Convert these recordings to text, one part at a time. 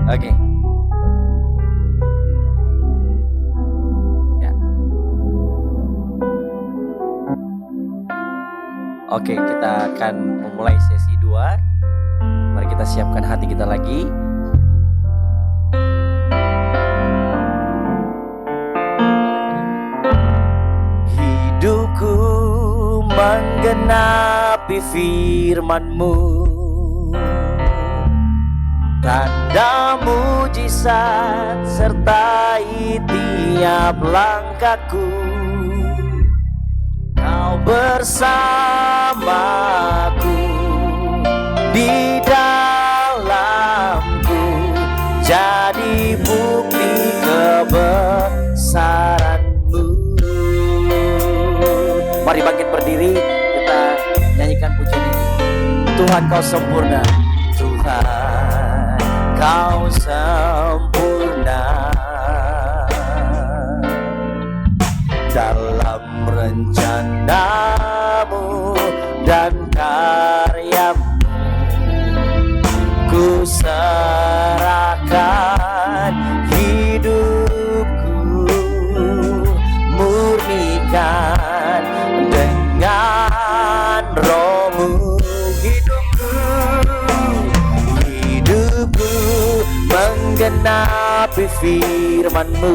Oke. Ya. Oke, kita akan memulai sesi 2. Mari kita siapkan hati kita lagi. Hidupku menggenapi firman-Mu, tanda mujizat sertai tiap langkahku. Kau bersamaku di dalamku, jadi bukti kebesaran-Mu. Mari bangkit berdiri, kita nyanyikan pujian ini. Tuhan Kau sempurna, Tuhan Kau sempurna dalam rencana-Mu dan karya-Mu. Ku serahkan hidupku, murnikan dengan Roh-Mu. Hidupku menggenapi firman-Mu.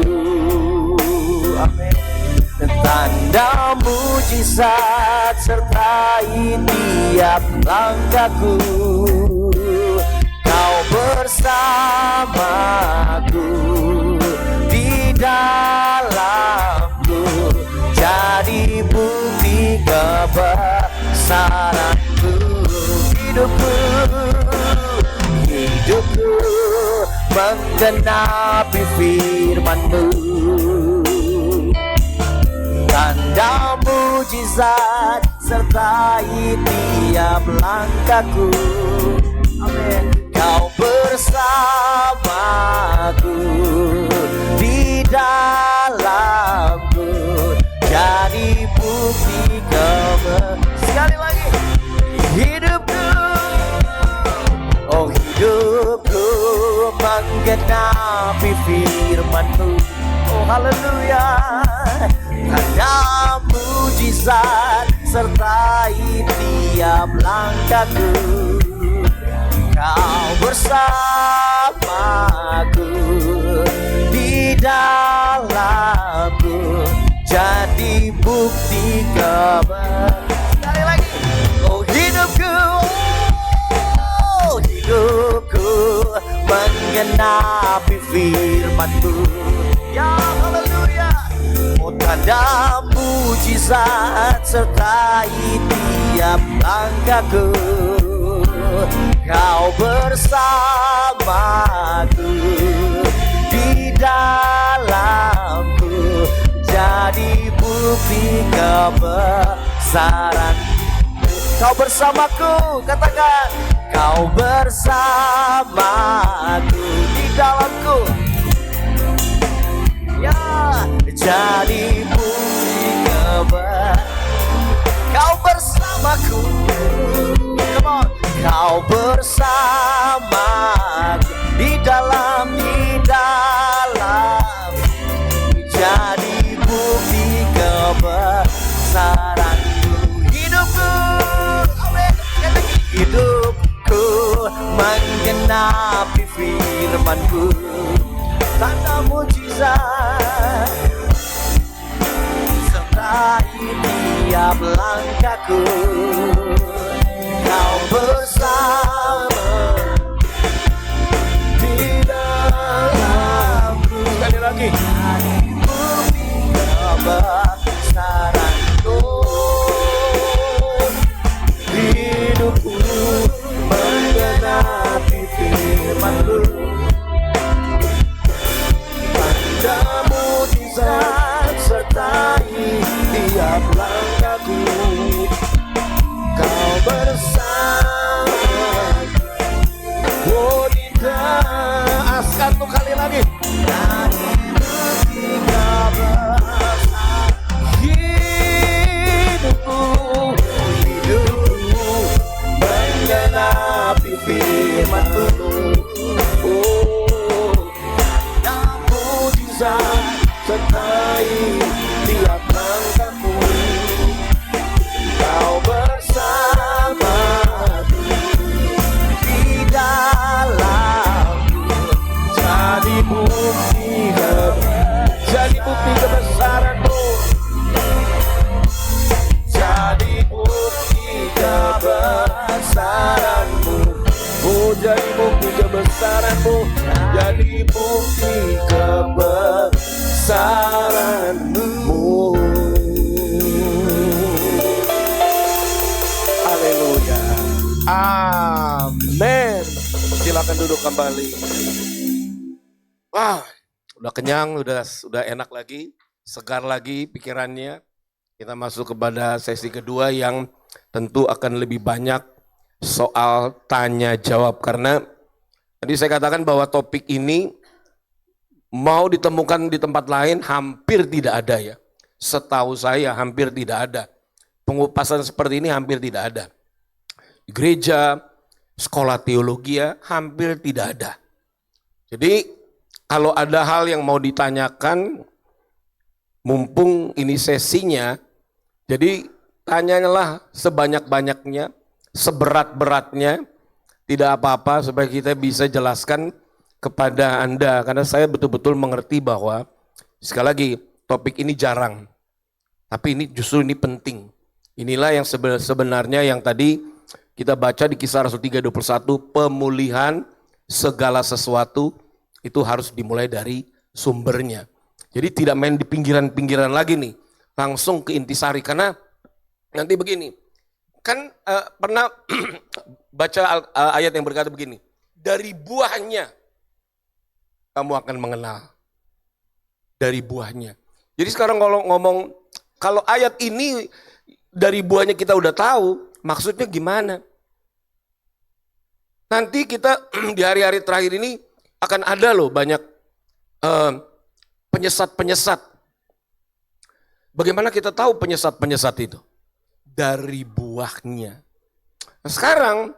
Amin. Tanda mujizat sertai tiap langkahku. Kau bersamaku di dalamku, jadi bukti kebesaran-Mu. Hidupku menggenapi firman-Mu, tanda mujizat sertai tiap langkahku. Amin. Kau bersamaku di dalamku, jadi bukti kebesaran. Sekali lagi. Hidupku, oh hidupku menggenapi firman-Mu. Oh haleluya. Tanda mujizat sertai tiap langkahku. Kau bersamaku di dalamku, jadi bukti kebesaran. Sekali lagi. Oh hidupku, oh hidupku menggenapi firman-Mu. Ya haleluya. Oh tanda mujizat sertai tiap langkahku. Kau bersamaku di dalamku, jadi bukti kebesaran. Kau bersamaku, katakan. Kau bersamaku di dalamku, ya, jadi bukti kebesaran. Kau bersamaku, come on. Kau bersamaku di dalam, jadi bukti kebesaran-Mu. Hidupku, amin. Hidupku menggenapi firman-Mu, tanda mujizat sertai tiap langkahku. Kau bersama di dalamku. Sekali lagi. Bukti kebesaran-Mu. Hidupku menggenapi firman-Mu, tanda mujizat sertai tiap langkahku. Kau bersama, oh tidak. Satu kali lagi. Hidupku menggenapi firman-Mu. Oh menyertai tiap langkahku. Kau bersamaku di dalamku, jadi bukti kebesaranmu, jadi bukti kebesaranmu. Oh, jadi bukti kebesaranmu, jadi bukti kebesaranmu. Haleluya. Amin. Silakan duduk kembali. Wah, udah kenyang, udah enak lagi, segar lagi pikirannya. Kita masuk kepada sesi kedua yang tentu akan lebih banyak soal tanya jawab, karena tadi saya katakan bahwa topik ini mau ditemukan di tempat lain hampir tidak ada ya. Setahu saya hampir tidak ada. Pengupasan seperti ini hampir tidak ada. Di gereja, sekolah teologi ya, hampir tidak ada. Jadi kalau ada hal yang mau ditanyakan, mumpung ini sesinya, jadi tanyalah sebanyak-banyaknya, seberat-beratnya, tidak apa-apa supaya kita bisa jelaskan kepada Anda. Karena saya betul-betul mengerti bahwa, sekali lagi, topik ini jarang. Tapi ini justru ini penting. Inilah yang sebenarnya yang tadi kita baca di Kisah Rasul 3:21, pemulihan segala sesuatu itu harus dimulai dari sumbernya. Jadi tidak main di pinggiran-pinggiran lagi nih, langsung ke intisari. Karena nanti begini, kan pernah baca ayat yang berkata begini, dari buahnya kamu akan mengenal. Dari buahnya. Jadi sekarang kalau ngomong, kalau ayat ini dari buahnya kita udah tahu, maksudnya gimana? Nanti kita di hari-hari terakhir ini akan ada loh banyak penyesat-penyesat. Bagaimana kita tahu penyesat-penyesat itu? Dari buahnya. Nah, sekarang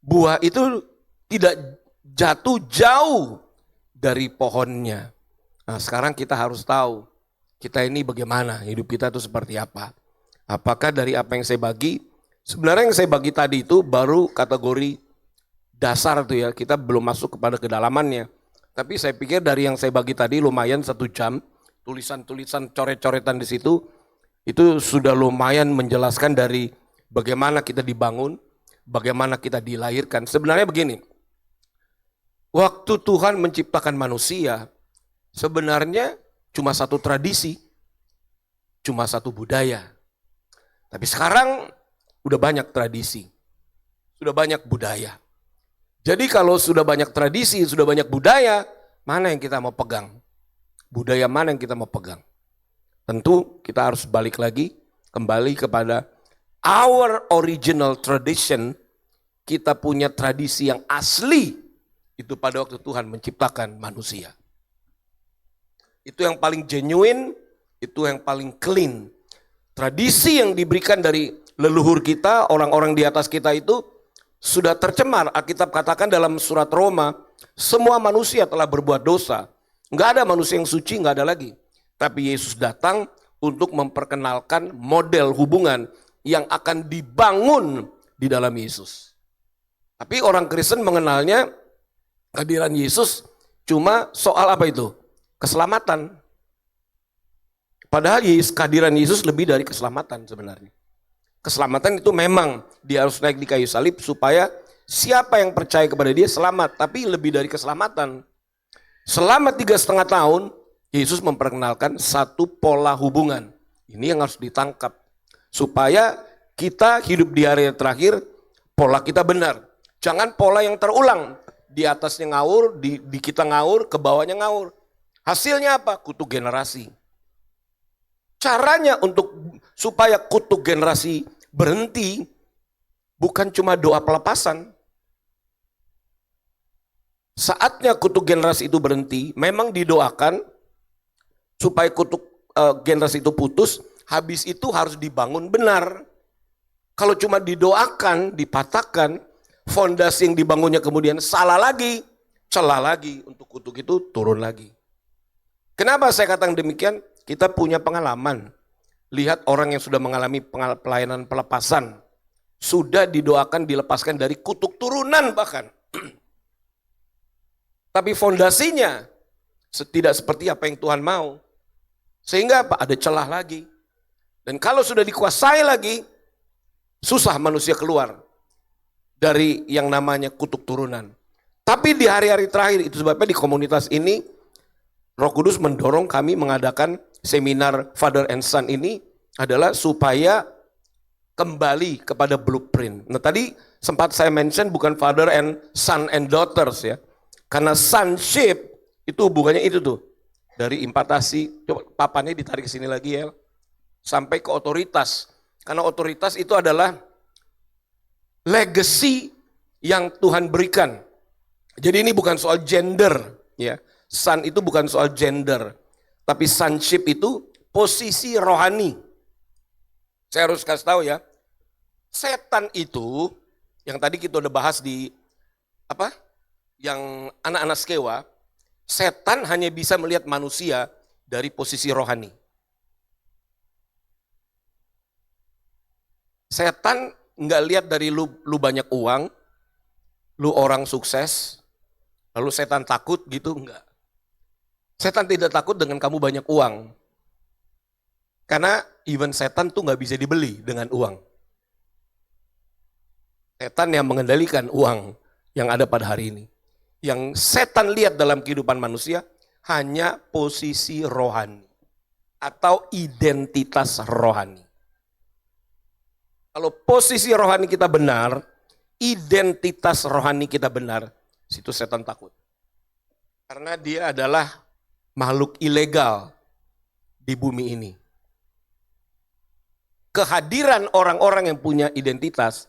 buah itu tidak jatuh jauh dari pohonnya. Nah, sekarang kita harus tahu kita ini bagaimana, hidup kita itu seperti apa. Apakah dari apa yang saya bagi? Sebenarnya yang saya bagi tadi itu baru kategori dasar tuh ya, kita belum masuk kepada kedalamannya. Tapi saya pikir dari yang saya bagi tadi lumayan 1 jam, tulisan-tulisan coret-coretan di situ, itu sudah lumayan menjelaskan dari bagaimana kita dibangun, bagaimana kita dilahirkan. Sebenarnya begini, waktu Tuhan menciptakan manusia, sebenarnya cuma satu tradisi, cuma satu budaya. Tapi sekarang udah banyak tradisi, sudah banyak budaya. Jadi kalau sudah banyak tradisi, sudah banyak budaya, mana yang kita mau pegang? Budaya mana yang kita mau pegang? Tentu kita harus balik lagi, kembali kepada our original tradition. Kita punya tradisi yang asli, itu pada waktu Tuhan menciptakan manusia. Itu yang paling genuine, itu yang paling clean. Tradisi yang diberikan dari leluhur kita, orang-orang di atas kita itu, sudah tercemar. Alkitab katakan dalam surat Roma, semua manusia telah berbuat dosa. Enggak ada manusia yang suci, enggak ada lagi. Tapi Yesus datang untuk memperkenalkan model hubungan yang akan dibangun di dalam Yesus. Tapi orang Kristen mengenalnya kehadiran Yesus cuma soal apa itu? Keselamatan. Padahal kehadiran Yesus lebih dari keselamatan sebenarnya. Keselamatan itu memang dia harus naik di kayu salib supaya siapa yang percaya kepada dia selamat. Tapi lebih dari keselamatan. Selama 3,5 tahun, Yesus memperkenalkan satu pola hubungan. Ini yang harus ditangkap. Supaya kita hidup di hari terakhir, pola kita benar. Jangan pola yang terulang. Di atasnya ngawur, di kita ngawur, ke bawahnya ngawur. Hasilnya apa? Kutuk generasi. Caranya supaya kutuk generasi berhenti, bukan cuma doa pelepasan. Saatnya kutuk generasi itu berhenti, memang didoakan supaya kutuk generasi itu putus, habis itu harus dibangun benar. Kalau cuma didoakan, dipatahkan, fondasi yang dibangunnya kemudian salah lagi, celah lagi, untuk kutuk itu turun lagi. Kenapa saya katakan demikian? kita punya pengalaman. Lihat orang yang sudah mengalami pelayanan pelepasan, sudah didoakan dilepaskan dari kutuk turunan bahkan. Tapi fondasinya tidak seperti apa yang Tuhan mau. Sehingga apa? Ada celah lagi. Dan kalau sudah dikuasai lagi, susah manusia keluar dari yang namanya kutuk turunan. Tapi di hari-hari terakhir, itu sebabnya di komunitas ini, Roh Kudus mendorong kami mengadakan seminar Father and Son ini adalah supaya kembali kepada blueprint. Nah tadi sempat saya mention bukan Father and Son and Daughters ya. Karena sonship itu hubungannya itu tuh. Dari impartasi, coba papannya ditarik ke sini lagi ya. Sampai ke otoritas. Karena otoritas itu adalah legacy yang Tuhan berikan. Jadi ini bukan soal gender ya. Son itu bukan soal gender. Tapi sonship itu posisi rohani. Saya harus kasih tahu ya. Setan itu yang tadi kita udah bahas di apa? Yang anak-anak Skewa, setan hanya bisa melihat manusia dari posisi rohani. Setan nggak lihat dari lu banyak uang, lu orang sukses, lalu setan takut gitu, enggak. Setan tidak takut dengan kamu banyak uang. Karena even setan tuh nggak bisa dibeli dengan uang. Setan yang mengendalikan uang yang ada pada hari ini. Yang setan lihat dalam kehidupan manusia hanya posisi rohani atau identitas rohani. Kalau posisi rohani kita benar, identitas rohani kita benar, situ setan takut. Karena dia adalah makhluk ilegal di bumi ini. Kehadiran orang-orang yang punya identitas,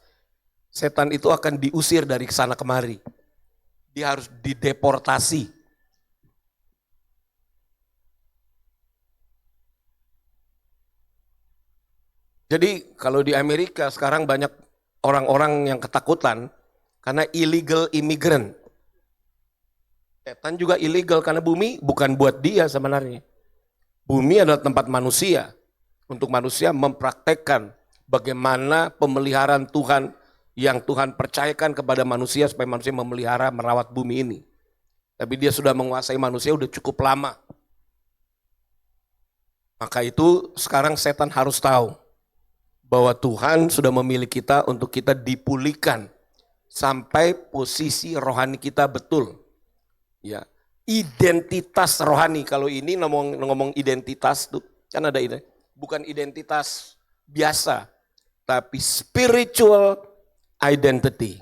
setan itu akan diusir dari sana kemari. Dia harus dideportasi. Jadi kalau di Amerika sekarang banyak orang-orang yang ketakutan karena illegal immigrant. Setan juga illegal karena bumi bukan buat dia sebenarnya. Bumi adalah tempat manusia. Untuk manusia mempraktekkan bagaimana pemeliharaan Tuhan yang Tuhan percayakan kepada manusia supaya manusia memelihara, merawat bumi ini. Tapi dia sudah menguasai manusia udah cukup lama. Maka itu sekarang setan harus tahu bahwa Tuhan sudah memilih kita untuk kita dipulihkan sampai posisi rohani kita betul. Ya, identitas rohani. Kalau ini ngomong identitas tuh kan ada ini. Bukan identitas biasa, tapi spiritual identity.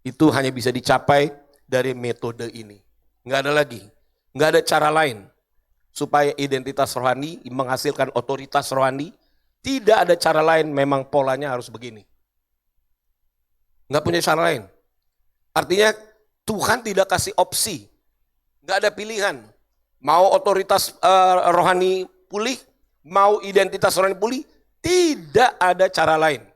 Itu hanya bisa dicapai dari metode ini. Nggak ada lagi, nggak ada cara lain supaya identitas rohani menghasilkan otoritas rohani. Tidak ada cara lain, memang polanya harus begini. Nggak punya cara lain. Artinya Tuhan tidak kasih opsi, nggak ada pilihan. Mau otoritas rohani pulih, mau identitas rohani pulih, tidak ada cara lain.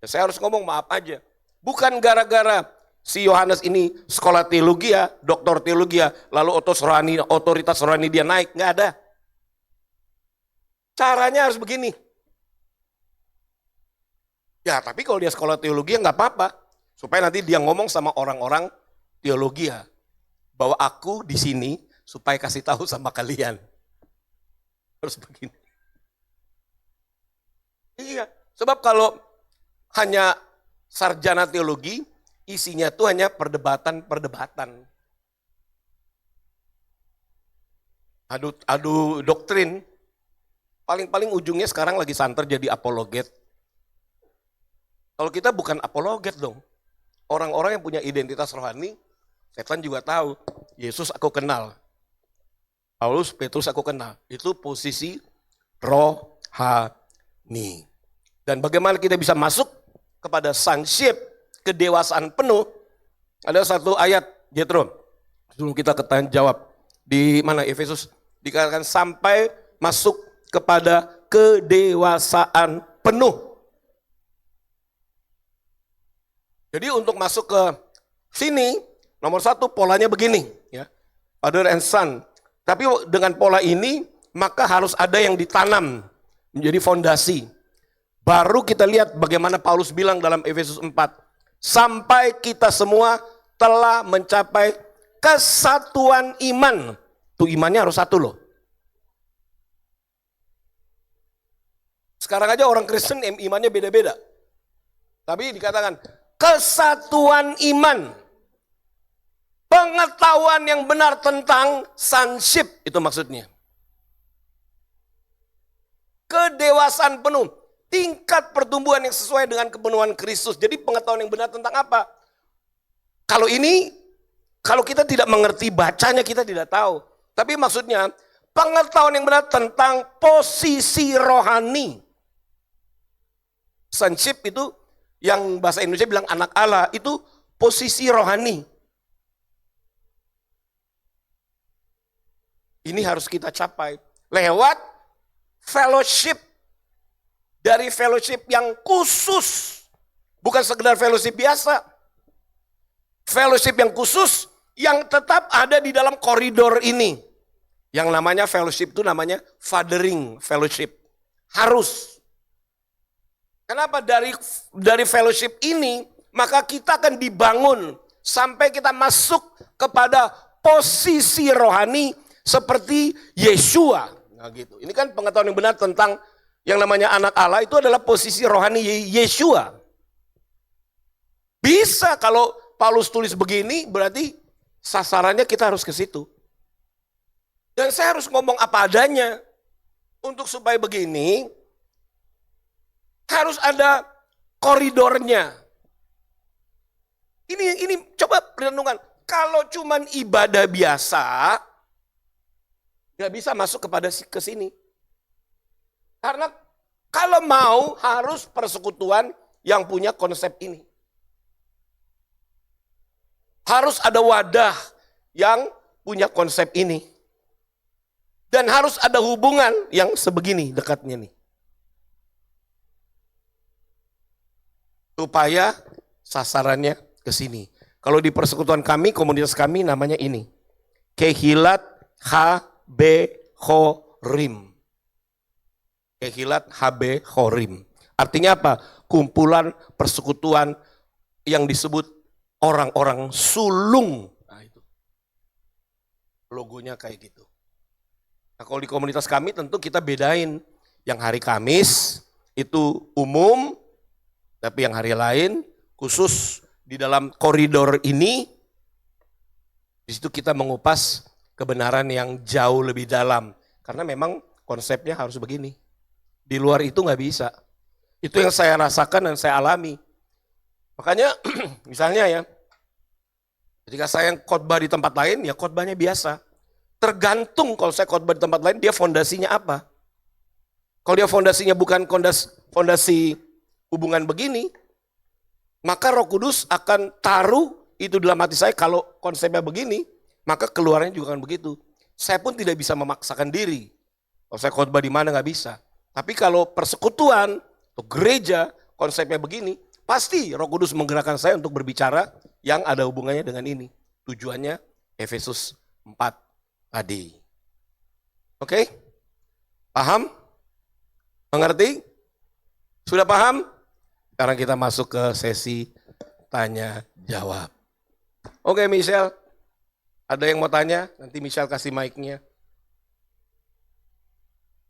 Ya, saya harus ngomong maaf aja. Bukan gara-gara si Yohanes ini sekolah teologi ya, doktor teologi ya, lalu otoritas rohani dia naik, nggak ada. Caranya harus begini. Ya tapi kalau dia sekolah teologi ya nggak apa-apa. Supaya nanti dia ngomong sama orang-orang teologi ya. Bahwa aku di sini supaya kasih tahu sama kalian. Harus begini. Iya, sebab kalau hanya sarjana teologi, isinya tuh hanya perdebatan. Adu doktrin. Paling-paling ujungnya sekarang lagi santer jadi apologet. Kalau kita bukan apologet dong. Orang-orang yang punya identitas rohani, setan juga tahu, Yesus aku kenal. Paulus, Petrus aku kenal. Itu posisi rohani. Dan bagaimana kita bisa masuk kepada sonship, kedewasaan penuh. Ada satu ayat, Jethro, sebelum kita jawab. Di mana Efesus dikatakan sampai masuk kepada kedewasaan penuh. Jadi untuk masuk ke sini, nomor satu polanya begini. Ya, Father and Son. Tapi dengan pola ini maka harus ada yang ditanam menjadi fondasi. Baru kita lihat bagaimana Paulus bilang dalam Efesus 4, sampai kita semua telah mencapai kesatuan iman. Tuh imannya harus satu loh. Sekarang aja orang Kristen imannya beda-beda. Tapi dikatakan kesatuan iman. Pengetahuan yang benar tentang sonship, itu maksudnya. Kedewasaan penuh. Tingkat pertumbuhan yang sesuai dengan kepenuhan Kristus. Jadi pengetahuan yang benar tentang apa? Kalau kita tidak mengerti bacanya kita tidak tahu. Tapi maksudnya pengetahuan yang benar tentang posisi rohani. Sonship itu yang bahasa Indonesia bilang anak Allah, itu posisi rohani. Ini harus kita capai lewat fellowship. Dari fellowship yang khusus. Bukan sekedar fellowship biasa. Fellowship yang khusus yang tetap ada di dalam koridor ini. Yang namanya fellowship itu namanya fathering fellowship. Harus. Kenapa? Dari fellowship ini maka kita akan dibangun sampai kita masuk kepada posisi rohani seperti Yeshua. Nah gitu. Ini kan pengetahuan yang benar tentang yang namanya anak Allah itu adalah posisi rohani Yeshua. Bisa kalau Paulus tulis begini berarti sasarannya kita harus ke situ. Dan saya harus ngomong apa adanya. Untuk supaya begini harus ada koridornya. Ini coba renungan. Kalau cuman ibadah biasa nggak bisa masuk ke sini. Karena kalau mau harus persekutuan yang punya konsep ini. Harus ada wadah yang punya konsep ini. Dan harus ada hubungan yang sebegini dekatnya nih. Supaya sasarannya ke sini. Kalau di persekutuan kami, komunitas kami namanya ini. Kehilat HB Chorim. Kehilat HB Chorim. Artinya apa? Kumpulan persekutuan yang disebut orang-orang sulung. Nah itu. Logonya kayak gitu. Nah kalau di komunitas kami tentu kita bedain. Yang hari Kamis itu umum. Tapi yang hari lain khusus di dalam koridor ini. Di situ kita mengupas kebenaran yang jauh lebih dalam. Karena memang konsepnya harus begini. Di luar itu nggak bisa. Itu yang saya rasakan dan saya alami. Makanya misalnya ya, ketika saya khotbah di tempat lain, ya khotbahnya biasa. Tergantung kalau saya khotbah di tempat lain, dia fondasinya apa. Kalau dia fondasinya bukan fondasi hubungan begini, maka Roh Kudus akan taruh itu dalam hati saya. Kalau konsepnya begini, maka keluarnya juga akan begitu. Saya pun tidak bisa memaksakan diri. Kalau saya khotbah di mana nggak bisa. Tapi kalau persekutuan atau gereja konsepnya begini, pasti Roh Kudus menggerakkan saya untuk berbicara yang ada hubungannya dengan ini. Tujuannya Efesus 4 tadi. Oke? Paham? Mengerti? Sudah paham? Sekarang kita masuk ke sesi tanya jawab. Oke Michelle, ada yang mau tanya? Nanti Michelle kasih mic-nya.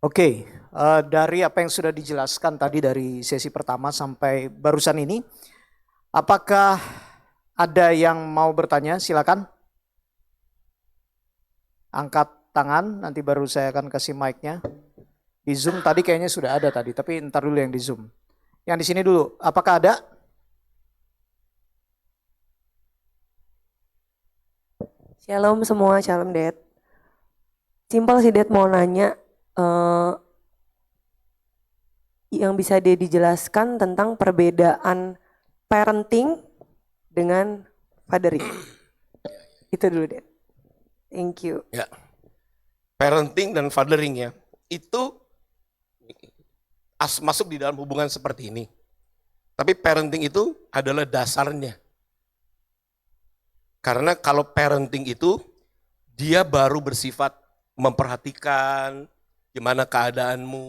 Oke, dari apa yang sudah dijelaskan tadi dari sesi pertama sampai barusan ini, apakah ada yang mau bertanya? Silakan. Angkat tangan, nanti baru saya akan kasih mic-nya. Di Zoom tadi kayaknya sudah ada tadi, tapi ntar dulu yang di Zoom. Yang di sini dulu, apakah ada? Shalom semua, shalom Dad. Simpel sih Dad mau nanya, yang bisa dia dijelaskan tentang perbedaan parenting dengan fathering. Itu dulu Dad. Thank you. Ya. Parenting dan fathering ya, itu masuk di dalam hubungan seperti ini. Tapi parenting itu adalah dasarnya. Karena kalau parenting itu, dia baru bersifat memperhatikan, Gimana keadaanmu?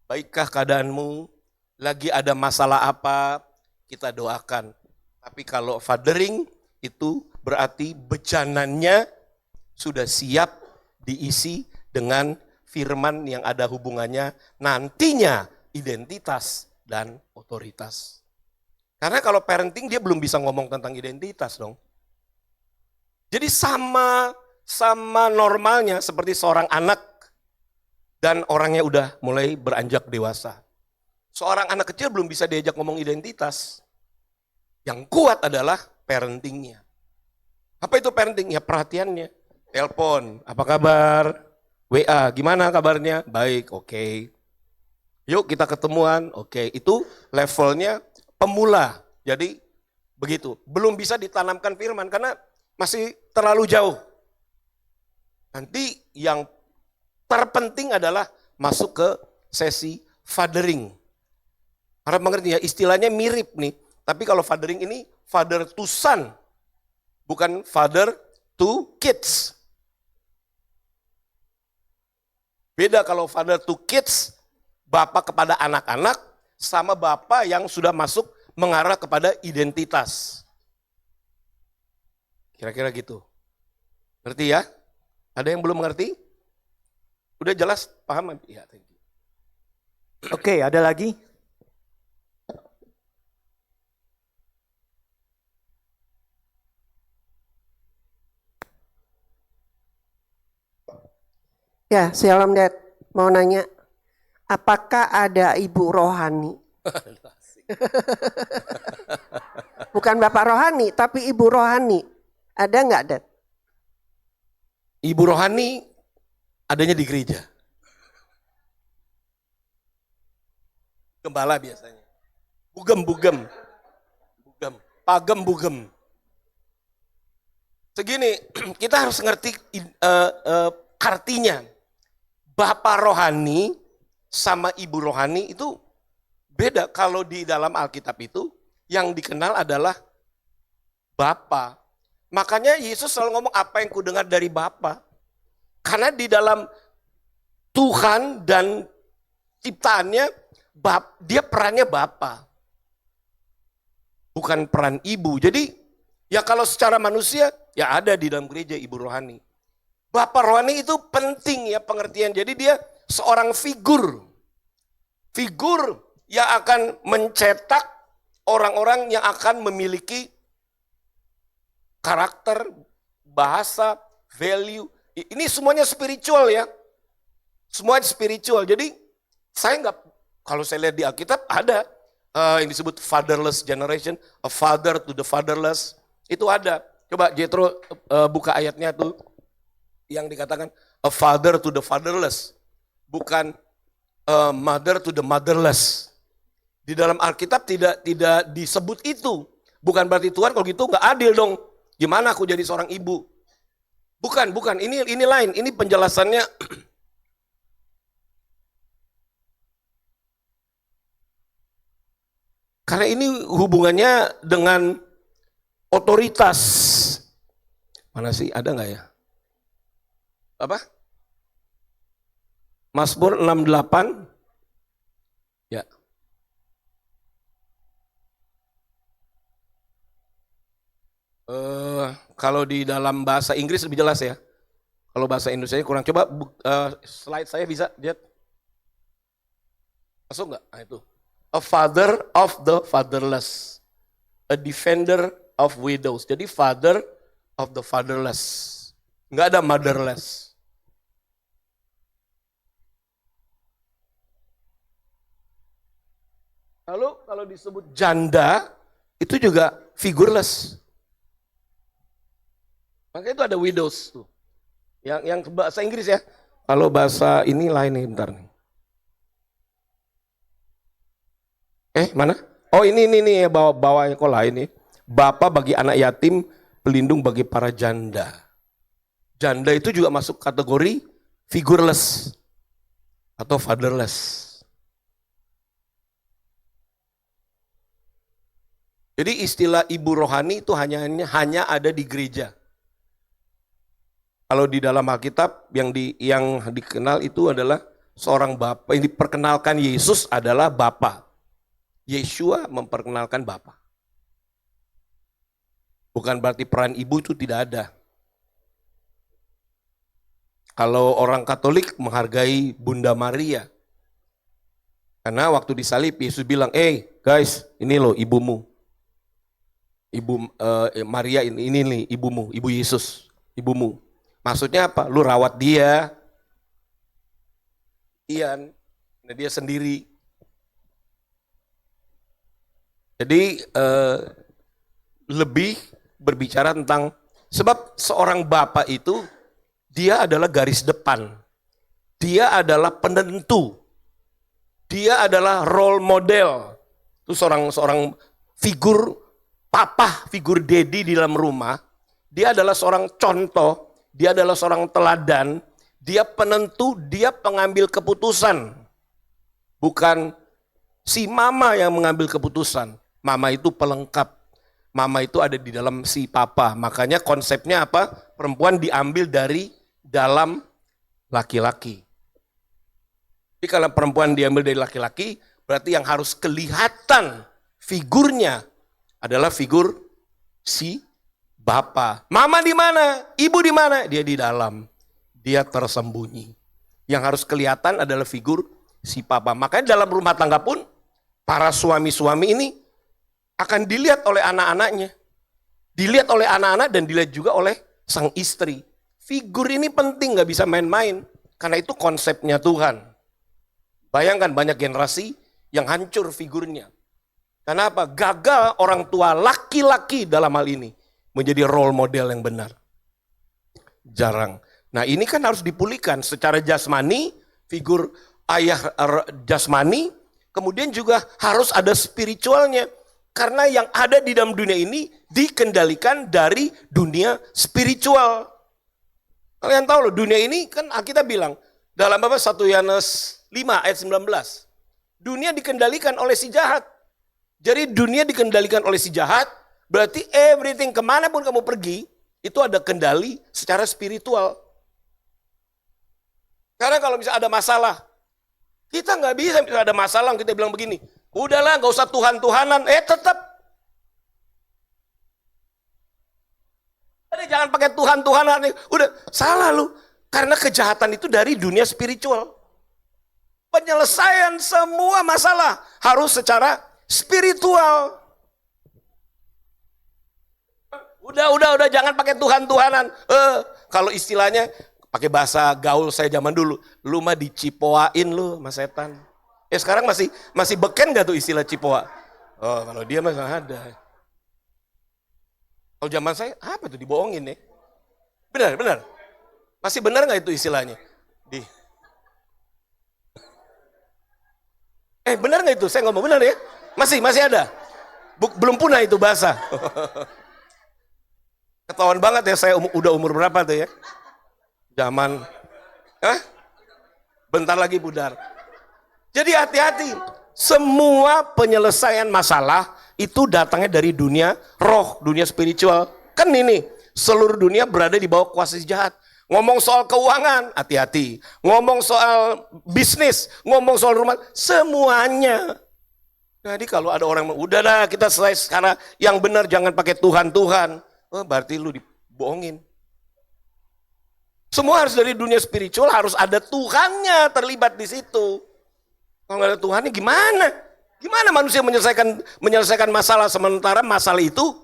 Baikkah keadaanmu? Lagi ada masalah apa? Kita doakan. Tapi kalau fathering itu berarti bejanannya sudah siap diisi dengan firman yang ada hubungannya nantinya identitas dan otoritas. Karena kalau parenting dia belum bisa ngomong tentang identitas dong. Jadi sama normalnya seperti seorang anak dan orangnya udah mulai beranjak dewasa. Seorang anak kecil belum bisa diajak ngomong identitas. Yang kuat adalah parentingnya. Apa itu parenting? Ya perhatiannya. Telepon, apa kabar? WA, gimana kabarnya? Baik, oke. Yuk kita ketemuan, oke. Itu levelnya pemula. Jadi begitu. Belum bisa ditanamkan firman karena masih terlalu jauh. Nanti yang terpenting adalah masuk ke sesi fathering. Harap mengerti ya, istilahnya mirip nih. Tapi kalau fathering ini father to son, bukan father to kids. Beda kalau father to kids, bapak kepada anak-anak, sama bapak yang sudah masuk mengarah kepada identitas. Kira-kira gitu. Ngerti ya? Ada yang belum mengerti? Udah jelas, paham? Ya, thank you. Oke, ada lagi? Ya, Shalom Dad. Mau nanya, apakah ada ibu rohani? Bukan bapak rohani, tapi ibu rohani. Ada nggak, Dad? Ibu rohani adanya di gereja. Gembala biasanya. Bugem. Pagem. Segini, kita harus ngerti artinya. Bapak rohani sama ibu rohani itu beda. Kalau di dalam Alkitab itu yang dikenal adalah Bapa. Makanya Yesus selalu ngomong apa yang kudengar dari Bapa. Karena di dalam Tuhan dan ciptaannya, dia perannya Bapa. Bukan peran ibu. Jadi ya kalau secara manusia ya ada di dalam gereja ibu rohani. Bapak rohani itu penting ya pengertian. Jadi dia seorang figur. Figur yang akan mencetak orang-orang yang akan memiliki karakter, bahasa, value. Ini semuanya spiritual ya. Semua spiritual. Jadi saya nggak, kalau saya lihat di Alkitab ada yang disebut fatherless generation, a father to the fatherless. Itu ada. Coba Jethro buka ayatnya tuh. Yang dikatakan a father to the fatherless, bukan a mother to the motherless. Di dalam Alkitab tidak disebut itu. Bukan berarti Tuhan kalau gitu nggak adil dong. Gimana aku jadi seorang ibu? Bukan. Ini lain. Ini penjelasannya. Karena ini hubungannya dengan otoritas. Mana sih? Ada nggak ya? Apa? Mazmur 68. Ya. Kalau di dalam bahasa Inggris lebih jelas ya. Kalau bahasa Indonesia kurang. Coba slide saya bisa, Jet. Masuk nggak? Nah itu. A father of the fatherless. A defender of widows. Jadi father of the fatherless. Nggak ada motherless. Lalu kalau disebut janda, itu juga figureless. Makanya itu ada widows tuh. Yang bahasa Inggris ya. Kalau bahasa ini lain nih, bentar nih. Mana? Oh ini nih bawahnya kok lain nih. Bapa bagi anak yatim, pelindung bagi para janda. Janda itu juga masuk kategori figureless atau fatherless. Jadi istilah ibu rohani itu hanya ada di gereja. Kalau di dalam Alkitab yang dikenal itu adalah seorang Bapa, ini diperkenalkan Yesus adalah Bapa. Yeshua memperkenalkan Bapa. Bukan berarti peran ibu itu tidak ada. Kalau orang Katolik menghargai Bunda Maria. Karena waktu disalib Yesus bilang, guys, ini loh ibumu. Ibu Maria ini nih ibumu, ibu Yesus, ibumu. Maksudnya apa? Lu rawat dia. Dia sendiri. Jadi lebih berbicara tentang, sebab seorang bapak itu dia adalah garis depan. Dia adalah penentu. Dia adalah role model. Itu seorang figur papa, figur daddy di dalam rumah. Dia adalah seorang contoh, dia adalah seorang teladan, dia penentu, dia pengambil keputusan. Bukan si mama yang mengambil keputusan. Mama itu pelengkap. Mama itu ada di dalam si papa. Makanya konsepnya apa? Perempuan diambil dari dalam laki-laki. Jadi kalau perempuan diambil dari laki-laki, berarti yang harus kelihatan figurnya adalah figur si Bapa. Mama di mana? Ibu di mana? Dia di dalam. Dia tersembunyi. Yang harus kelihatan adalah figur si Papa. Makanya dalam rumah tangga pun para suami-suami ini akan dilihat oleh anak-anaknya. Dilihat oleh anak-anak dan dilihat juga oleh sang istri. Figur ini penting, gak bisa main-main. Karena itu konsepnya Tuhan. Bayangkan banyak generasi yang hancur figurnya. Kenapa? Gagal orang tua laki-laki dalam hal ini menjadi role model yang benar. Jarang. Nah ini kan harus dipulihkan secara jasmani, figur ayah jasmani, kemudian juga harus ada spiritualnya. Karena yang ada di dalam dunia ini dikendalikan dari dunia spiritual. Kalian tahu loh, dunia ini kan kita bilang, dalam apa 1 Yohanes 5 ayat 19. Dunia dikendalikan oleh si jahat. Jadi dunia dikendalikan oleh si jahat, berarti everything kemanapun kamu pergi, itu ada kendali secara spiritual. Karena kalau misalnya ada masalah, kita nggak bisa ada masalah, kita bilang begini, udahlah nggak usah Tuhan-Tuhanan, tetap. Jangan pakai Tuhan-Tuhanan, udah salah lu. Karena kejahatan itu dari dunia spiritual. Penyelesaian semua masalah harus secara spiritual. Udah jangan pakai Tuhan-Tuhanan. Kalau istilahnya pakai bahasa gaul saya zaman dulu, lu mah dicipoain lu sama setan. Sekarang masih beken gak tuh istilah cipoa? Oh, kalau dia mah gak ada. Kalau zaman saya apa tuh dibohongin ya? Benar. Masih benar gak itu istilahnya? Benar gak itu? Saya ngomong benar ya? Masih ada. Belum punah itu bahasa. Ketahuan banget ya saya udah umur berapa tuh ya? Zaman, bentar lagi pudar. Jadi hati-hati. Semua penyelesaian masalah itu datangnya dari dunia roh, dunia spiritual. Kan ini, seluruh dunia berada di bawah kuasa jahat. Ngomong soal keuangan, hati-hati. Ngomong soal bisnis, ngomong soal rumah, semuanya. Jadi kalau ada orang, udah dah kita selesai sekarang, yang benar jangan pakai Tuhan-Tuhan. Berarti lu dibohongin. Semua harus dari dunia spiritual, harus ada Tuhannya terlibat di situ. Kalau nggak ada Tuhannya gimana? Gimana manusia menyelesaikan masalah sementara masalah itu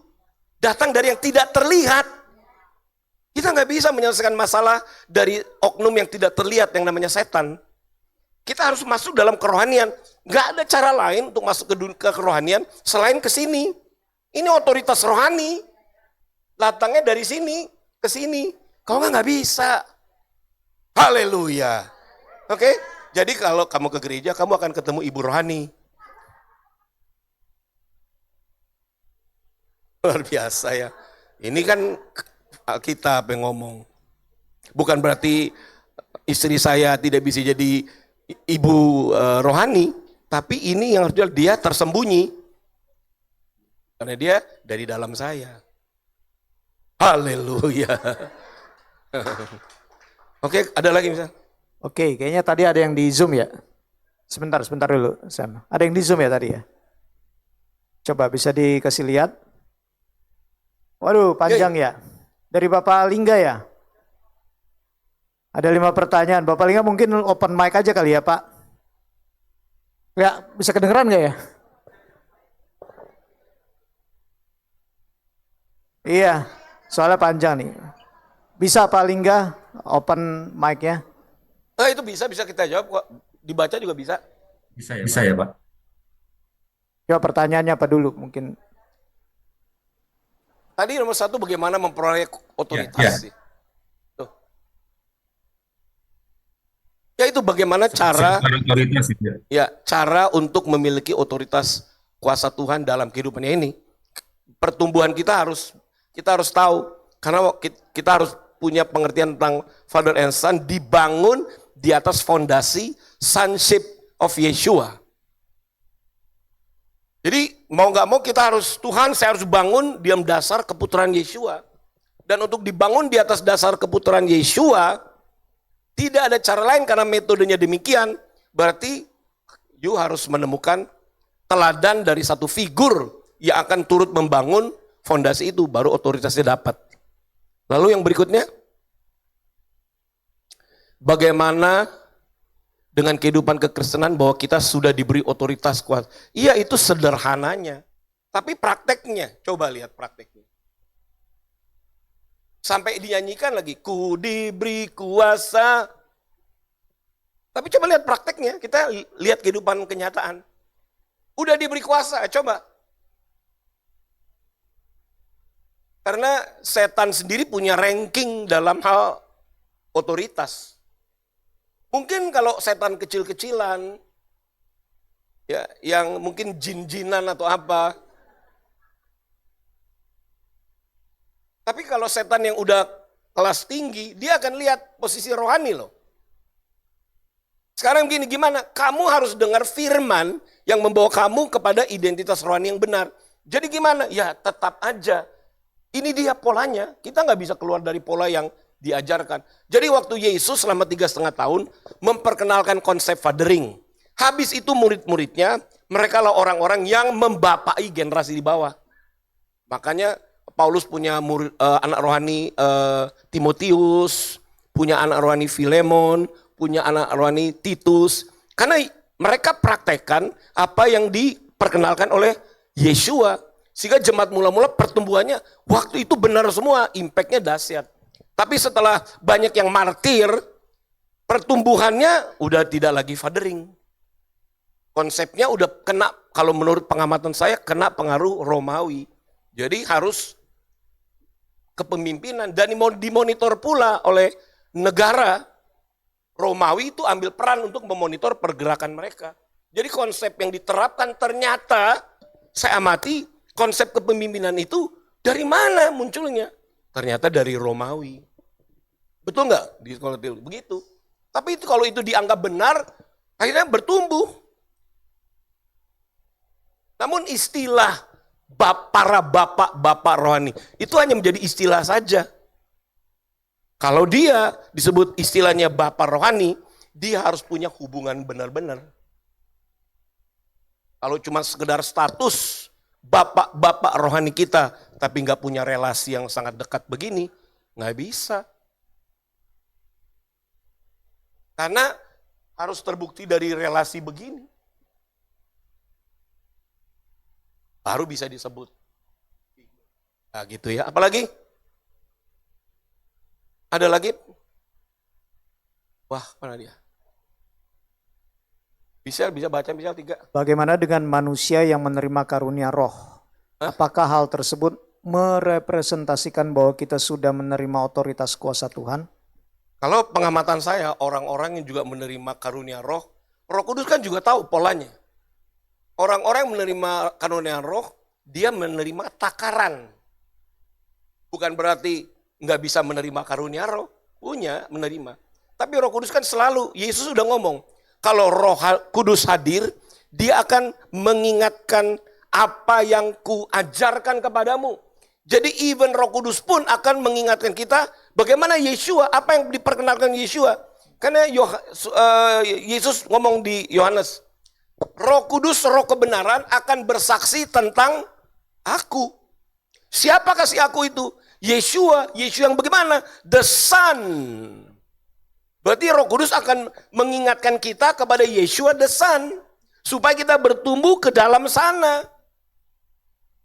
datang dari yang tidak terlihat? Kita nggak bisa menyelesaikan masalah dari oknum yang tidak terlihat yang namanya setan. Kita harus masuk dalam kerohanian. Nggak ada cara lain untuk masuk ke kerohanian selain ke sini. Ini otoritas rohani. Datangnya dari sini ke sini. Kalau nggak bisa. Haleluya. Oke? Jadi kalau kamu ke gereja, kamu akan ketemu ibu rohani. Luar biasa ya. Ini kan Alkitab yang ngomong. Bukan berarti istri saya tidak bisa jadi ibu rohani. Tapi ini yang harus dia tersembunyi. Karena dia dari dalam saya. Haleluya. Oke, ada lagi misalnya? Oke, kayaknya tadi ada yang di Zoom ya. Sebentar dulu, Sam. Ada yang di Zoom ya tadi ya? Coba bisa dikasih lihat. Waduh, panjang ya. Dari Bapak Lingga ya? Ada 5 pertanyaan. Bapak Lingga mungkin open mic aja kali ya, Pak? Ya, bisa kedengeran nggak ya? Iya, soalnya panjang nih. Bisa Pak Lingga open mic ya? Itu bisa kita jawab kok. Dibaca juga bisa. Bisa ya, Pak? Coba pertanyaannya apa dulu mungkin. Tadi nomor 1 bagaimana memperoleh otoritas Ya. sih. Tuh. Ya itu bagaimana cara Otoritas itu ya. ya cara untuk memiliki otoritas kuasa Tuhan dalam kehidupannya ini. Pertumbuhan kita harus tahu karena kita harus punya pengertian tentang Father and Son dibangun di atas fondasi sonship of Yeshua. Jadi mau nggak mau Tuhan saya harus bangun di dasar keputraan Yeshua. Dan untuk dibangun di atas dasar keputraan Yeshua, tidak ada cara lain karena metodenya demikian. Berarti you harus menemukan teladan dari satu figur yang akan turut membangun fondasi itu, baru otoritasnya dapat. Lalu yang berikutnya, bagaimana dengan kehidupan kekristenan bahwa kita sudah diberi otoritas kuasa. Iya itu sederhananya. Tapi prakteknya, coba lihat prakteknya. Sampai dinyanyikan lagi, ku diberi kuasa. Tapi coba lihat prakteknya, kita lihat kehidupan kenyataan. Udah diberi kuasa, coba. Karena setan sendiri punya ranking dalam hal otoritas. Mungkin kalau setan kecil-kecilan, ya, yang mungkin jin-jinan atau apa. Tapi kalau setan yang udah kelas tinggi, dia akan lihat posisi rohani loh. Sekarang gini, gimana? Kamu harus dengar firman yang membawa kamu kepada identitas rohani yang benar. Jadi gimana? Ya tetap aja. Ini dia polanya, kita nggak bisa keluar dari pola yang diajarkan. Jadi waktu Yesus selama 3,5 tahun memperkenalkan konsep fathering. Habis itu murid-muridnya, mereka lah orang-orang yang membapai generasi di bawah. Makanya Paulus punya anak rohani Timotius, punya anak rohani Filemon, punya anak rohani Titus. Karena mereka praktekkan apa yang diperkenalkan oleh Yeshua. Sehingga jemaat mula-mula pertumbuhannya waktu itu benar semua, impactnya dahsyat. Tapi setelah banyak yang martir, pertumbuhannya udah tidak lagi fathering. Konsepnya udah kena, kalau menurut pengamatan saya, kena pengaruh Romawi. Jadi harus kepemimpinan dan dimonitor pula oleh negara. Romawi itu ambil peran untuk memonitor pergerakan mereka. Jadi konsep yang diterapkan ternyata, saya amati, konsep kepemimpinan itu dari mana munculnya? Ternyata dari Romawi. Betul nggak di sekolah teologi? Begitu. Tapi itu kalau itu dianggap benar, akhirnya bertumbuh. Namun istilah para bapak-bapak rohani itu hanya menjadi istilah saja. Kalau dia disebut istilahnya bapak rohani, dia harus punya hubungan benar-benar. Kalau cuma sekedar status bapak-bapak rohani kita, tapi nggak punya relasi yang sangat dekat begini, nggak bisa. Karena harus terbukti dari relasi begini. Baru bisa disebut. Nah gitu ya, apalagi? Ada lagi? Wah, mana dia? Bisa baca, bisa 3. Bagaimana dengan manusia yang menerima karunia roh? Apakah hal tersebut merepresentasikan bahwa kita sudah menerima otoritas kuasa Tuhan? Kalau pengamatan saya, orang-orang yang juga menerima karunia roh, Roh Kudus kan juga tahu polanya. Orang-orang yang menerima karunia roh, dia menerima takaran. Bukan berarti nggak bisa menerima karunia roh, punya menerima. Tapi Roh Kudus kan selalu, Yesus sudah ngomong, kalau Roh Kudus hadir, dia akan mengingatkan apa yang kuajarkan kepadamu. Jadi even Roh Kudus pun akan mengingatkan kita bagaimana Yeshua, apa yang diperkenalkan Yeshua. Karena Yesus ngomong di Yohanes, Roh Kudus, Roh kebenaran akan bersaksi tentang aku. Siapakah si aku itu? Yeshua yang bagaimana? The Son. Berarti Roh Kudus akan mengingatkan kita kepada Yeshua the Son. Supaya kita bertumbuh ke dalam sana.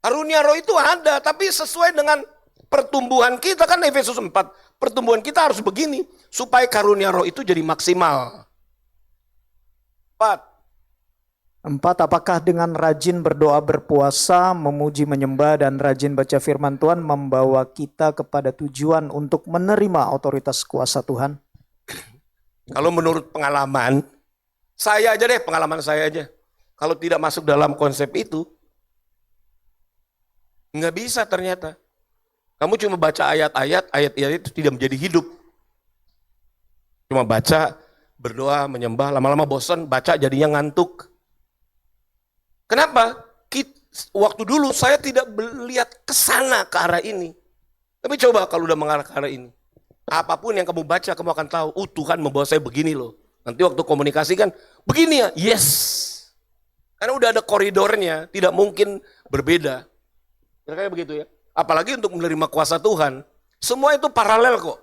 Karunia Roh itu ada, tapi sesuai dengan pertumbuhan kita. Kan Efesus 4, pertumbuhan kita harus begini. Supaya karunia Roh itu jadi maksimal. 4. Apakah dengan rajin berdoa, berpuasa, memuji, menyembah, dan rajin baca firman Tuhan membawa kita kepada tujuan untuk menerima otoritas kuasa Tuhan? Kalau menurut pengalaman, saya aja deh, pengalaman saya aja. Kalau tidak masuk dalam konsep itu, nggak bisa ternyata. Kamu cuma baca ayat-ayat itu tidak menjadi hidup. Cuma baca, berdoa, menyembah, lama-lama bosan, baca jadinya ngantuk. Kenapa? Waktu dulu saya tidak melihat ke sana, ke arah ini. Tapi coba kalau udah mengarah ke arah ini. Apapun yang kamu baca, kamu akan tahu, Tuhan membawa saya begini loh. Nanti waktu komunikasi kan, begini ya, yes. Karena udah ada koridornya, tidak mungkin berbeda. Kira-kira begitu ya. Apalagi untuk menerima kuasa Tuhan. Semua itu paralel kok.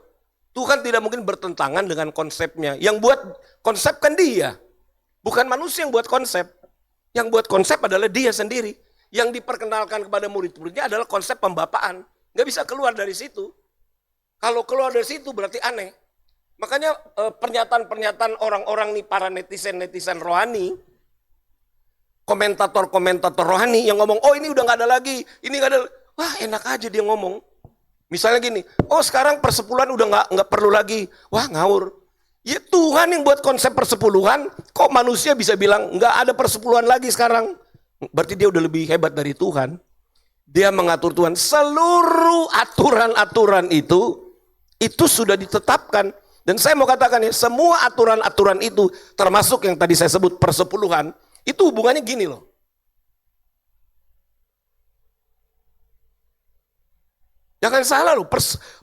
Tuhan tidak mungkin bertentangan dengan konsepnya. Yang buat konsep kan dia. Bukan manusia yang buat konsep. Yang buat konsep adalah dia sendiri. Yang diperkenalkan kepada murid-muridnya adalah konsep pembapaan. Nggak bisa keluar dari situ. Kalau keluar dari situ berarti aneh. Makanya pernyataan-pernyataan orang-orang nih, para netizen rohani, komentator rohani yang ngomong, oh ini udah nggak ada lagi, ini nggak ada, wah enak aja dia ngomong. Misalnya gini, oh sekarang persepuluhan udah nggak perlu lagi, wah ngawur. Ya Tuhan yang buat konsep persepuluhan, kok manusia bisa bilang nggak ada persepuluhan lagi sekarang? Berarti dia udah lebih hebat dari Tuhan. Dia mengatur Tuhan, seluruh aturan-aturan itu sudah ditetapkan. Dan saya mau katakan ya, semua aturan-aturan itu, termasuk yang tadi saya sebut persepuluhan, itu hubungannya gini loh. Jangan salah loh,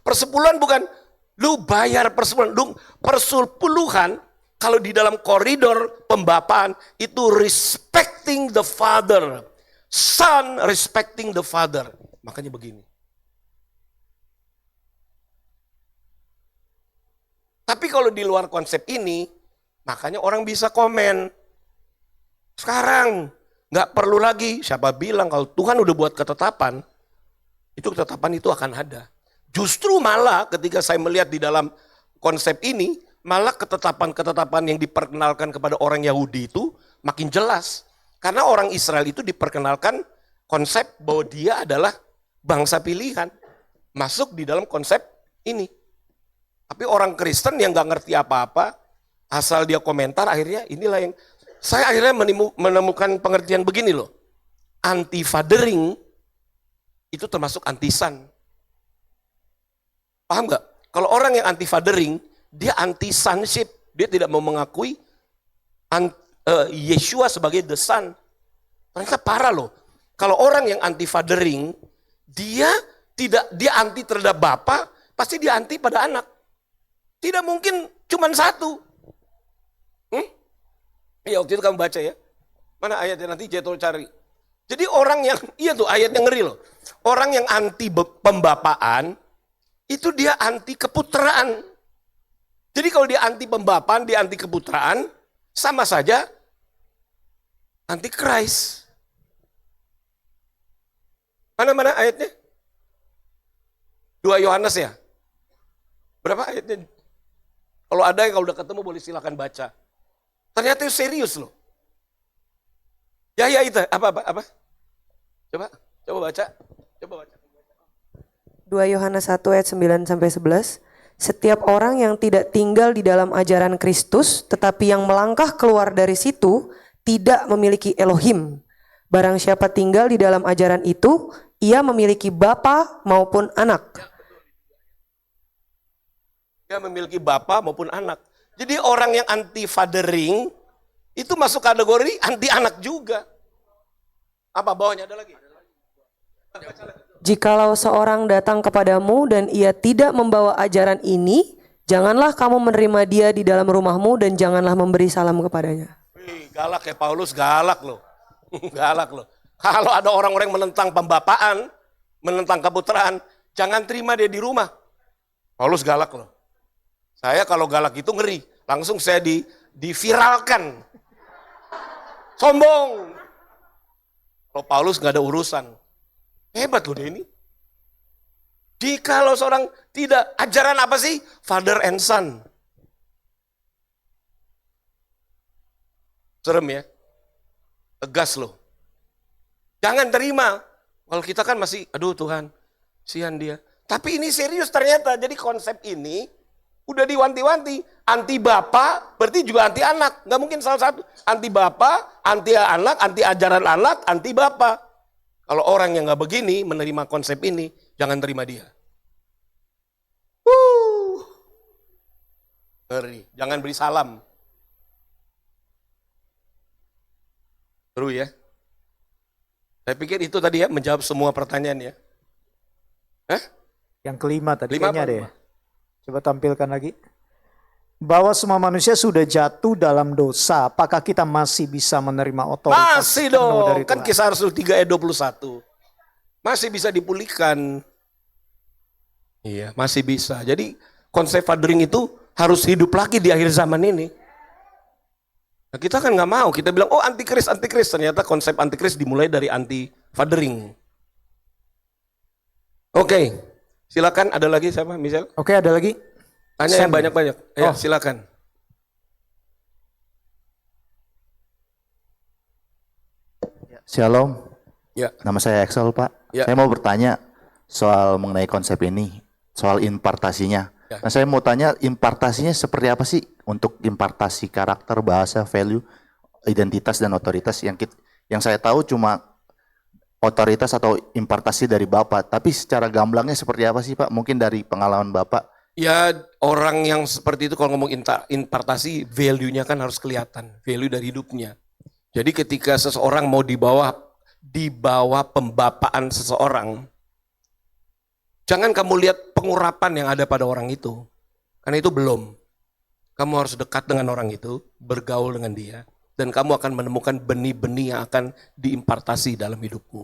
persepuluhan bukan lu bayar persepuluhan. Persepuluhan kalau di dalam koridor pembapaan itu respecting the Father. Son respecting the Father. Makanya begini. Tapi kalau di luar konsep ini, makanya orang bisa komen. Sekarang nggak perlu lagi, siapa bilang kalau Tuhan udah buat ketetapan, itu ketetapan itu akan ada. Justru malah ketika saya melihat di dalam konsep ini, malah ketetapan-ketetapan yang diperkenalkan kepada orang Yahudi itu makin jelas. Karena orang Israel itu diperkenalkan konsep bahwa dia adalah bangsa pilihan. Masuk di dalam konsep ini. Tapi orang Kristen yang nggak ngerti apa-apa, asal dia komentar, akhirnya inilah yang saya akhirnya menemukan pengertian begini loh. Anti-fathering itu termasuk anti-son. Paham nggak? Kalau orang yang anti-fathering, dia anti-sonship. Dia tidak mau mengakui Yeshua sebagai the son. Ternyata parah loh. Kalau orang yang anti-fathering, dia anti terhadap bapak, pasti dia anti pada anak. Tidak mungkin cuma satu. Ya waktu itu kamu baca ya. Mana ayatnya nanti Jetro cari. Jadi orang yang, iya tuh ayatnya ngeri loh. Orang yang anti pembapaan, itu dia anti keputraan. Jadi kalau dia anti pembapaan, dia anti keputraan, sama saja anti Christ. Mana ayatnya? 2 Yohanes ya? Berapa ayatnya? Kalau ada yang kalau udah ketemu boleh silakan baca. Ternyata itu serius loh. Ya itu apa? Coba baca. 2 Yohanes 1 ayat 9 sampai 11. Setiap orang yang tidak tinggal di dalam ajaran Kristus, tetapi yang melangkah keluar dari situ, tidak memiliki Elohim. Barang siapa tinggal di dalam ajaran itu, ia memiliki bapa maupun anak. Dia memiliki bapa maupun anak. Jadi orang yang anti-fathering, itu masuk kategori anti-anak juga. Apa bawahnya ada lagi? Jikalau seorang datang kepadamu dan ia tidak membawa ajaran ini, Janganlah kamu menerima dia di dalam rumahmu dan janganlah memberi salam kepadanya. Wih, galak ya Paulus, galak loh. Galak loh. Kalau ada orang-orang yang menentang pembapaan, menentang keputraan, jangan terima dia di rumah. Paulus galak loh. Saya kalau galak itu ngeri, langsung saya diviralkan. Sombong. Kalau Paulus nggak ada urusan. Hebat loh dia ini. Jikalau seorang tidak, ajaran apa sih? Father and son. Serem ya. Tegas loh. Jangan terima. Kalau kita kan masih, aduh Tuhan, sian dia. Tapi ini serius ternyata. Jadi konsep ini udah diwanti-wanti. Anti bapak, berarti juga anti anak. Nggak mungkin salah satu. Anti bapak, anti anak, anti ajaran anak, anti bapak. Kalau orang yang nggak begini menerima konsep ini, jangan terima dia. Ngeri. Jangan beri salam. Seru ya. Saya pikir itu tadi ya menjawab semua pertanyaan ya. Hah? Yang kelima tadi 5 kayaknya apa? ada ya. Coba tampilkan lagi. Bahwa semua manusia sudah jatuh dalam dosa, apakah kita masih bisa menerima otoritas Masih penuh dong. dari Kan Tuhan? Kisah Rasul 3 ayat 21. Masih bisa dipulihkan. Iya, masih bisa. Jadi konsep fathering itu harus hidup lagi di akhir zaman ini. Nah, kita kan nggak mau. Kita bilang, oh antikris, antikris. Ternyata konsep antikris dimulai dari anti fathering. Oke, silakan. Ada lagi siapa, Michelle? Oke, ada lagi? Tanya yang banyak-banyak. Ya, Oh. silakan. Shalom, Ya, nama saya Axel Pak. Ya. Saya mau bertanya soal mengenai konsep ini, soal impartasinya. Ya. Nah, saya mau tanya impartasinya seperti apa sih untuk impartasi karakter, bahasa, value, identitas dan otoritas yang saya tahu cuma otoritas atau impartasi dari Bapak. Tapi secara gamblangnya seperti apa sih Pak? Mungkin dari pengalaman Bapak. ya orang yang seperti itu kalau ngomong impartasi, value-nya kan harus kelihatan. Value dari hidupnya. Jadi ketika seseorang mau di bawah pembapaan seseorang, jangan kamu lihat pengurapan yang ada pada orang itu. Karena itu belum. Kamu harus dekat dengan orang itu, bergaul dengan dia, dan kamu akan menemukan benih-benih yang akan diimpartasi dalam hidupmu.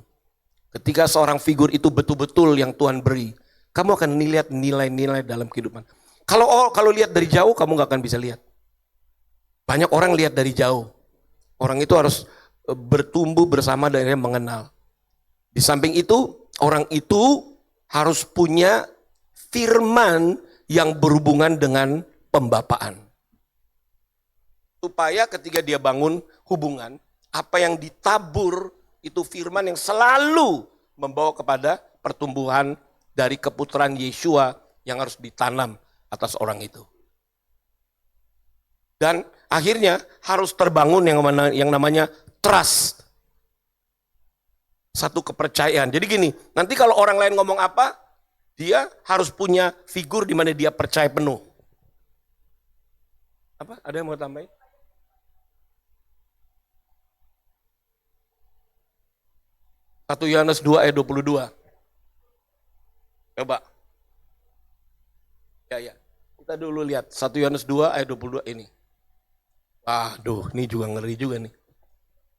Ketika seorang figur itu betul-betul yang Tuhan beri, kamu akan melihat nilai-nilai dalam kehidupan. Kalau lihat dari jauh, kamu nggak akan bisa lihat. Banyak orang lihat dari jauh. Orang itu harus bertumbuh bersama dan mengenal. Di samping itu, orang itu harus punya firman yang berhubungan dengan pembapaan. Supaya ketika dia bangun hubungan, apa yang ditabur itu firman yang selalu membawa kepada pertumbuhan dari keputraan Yeshua yang harus ditanam atas orang itu. Dan akhirnya harus terbangun yang namanya trust. Satu kepercayaan. Jadi gini, nanti kalau orang lain ngomong apa, dia harus punya figur di mana dia percaya penuh. Apa? Ada yang mau tambahin? Satu Yohanes 2 ayat 22. Coba. Ya. Kita dulu lihat 1 Yohanes 2 ayat 22 ini. Aduh, ini juga ngeri juga nih.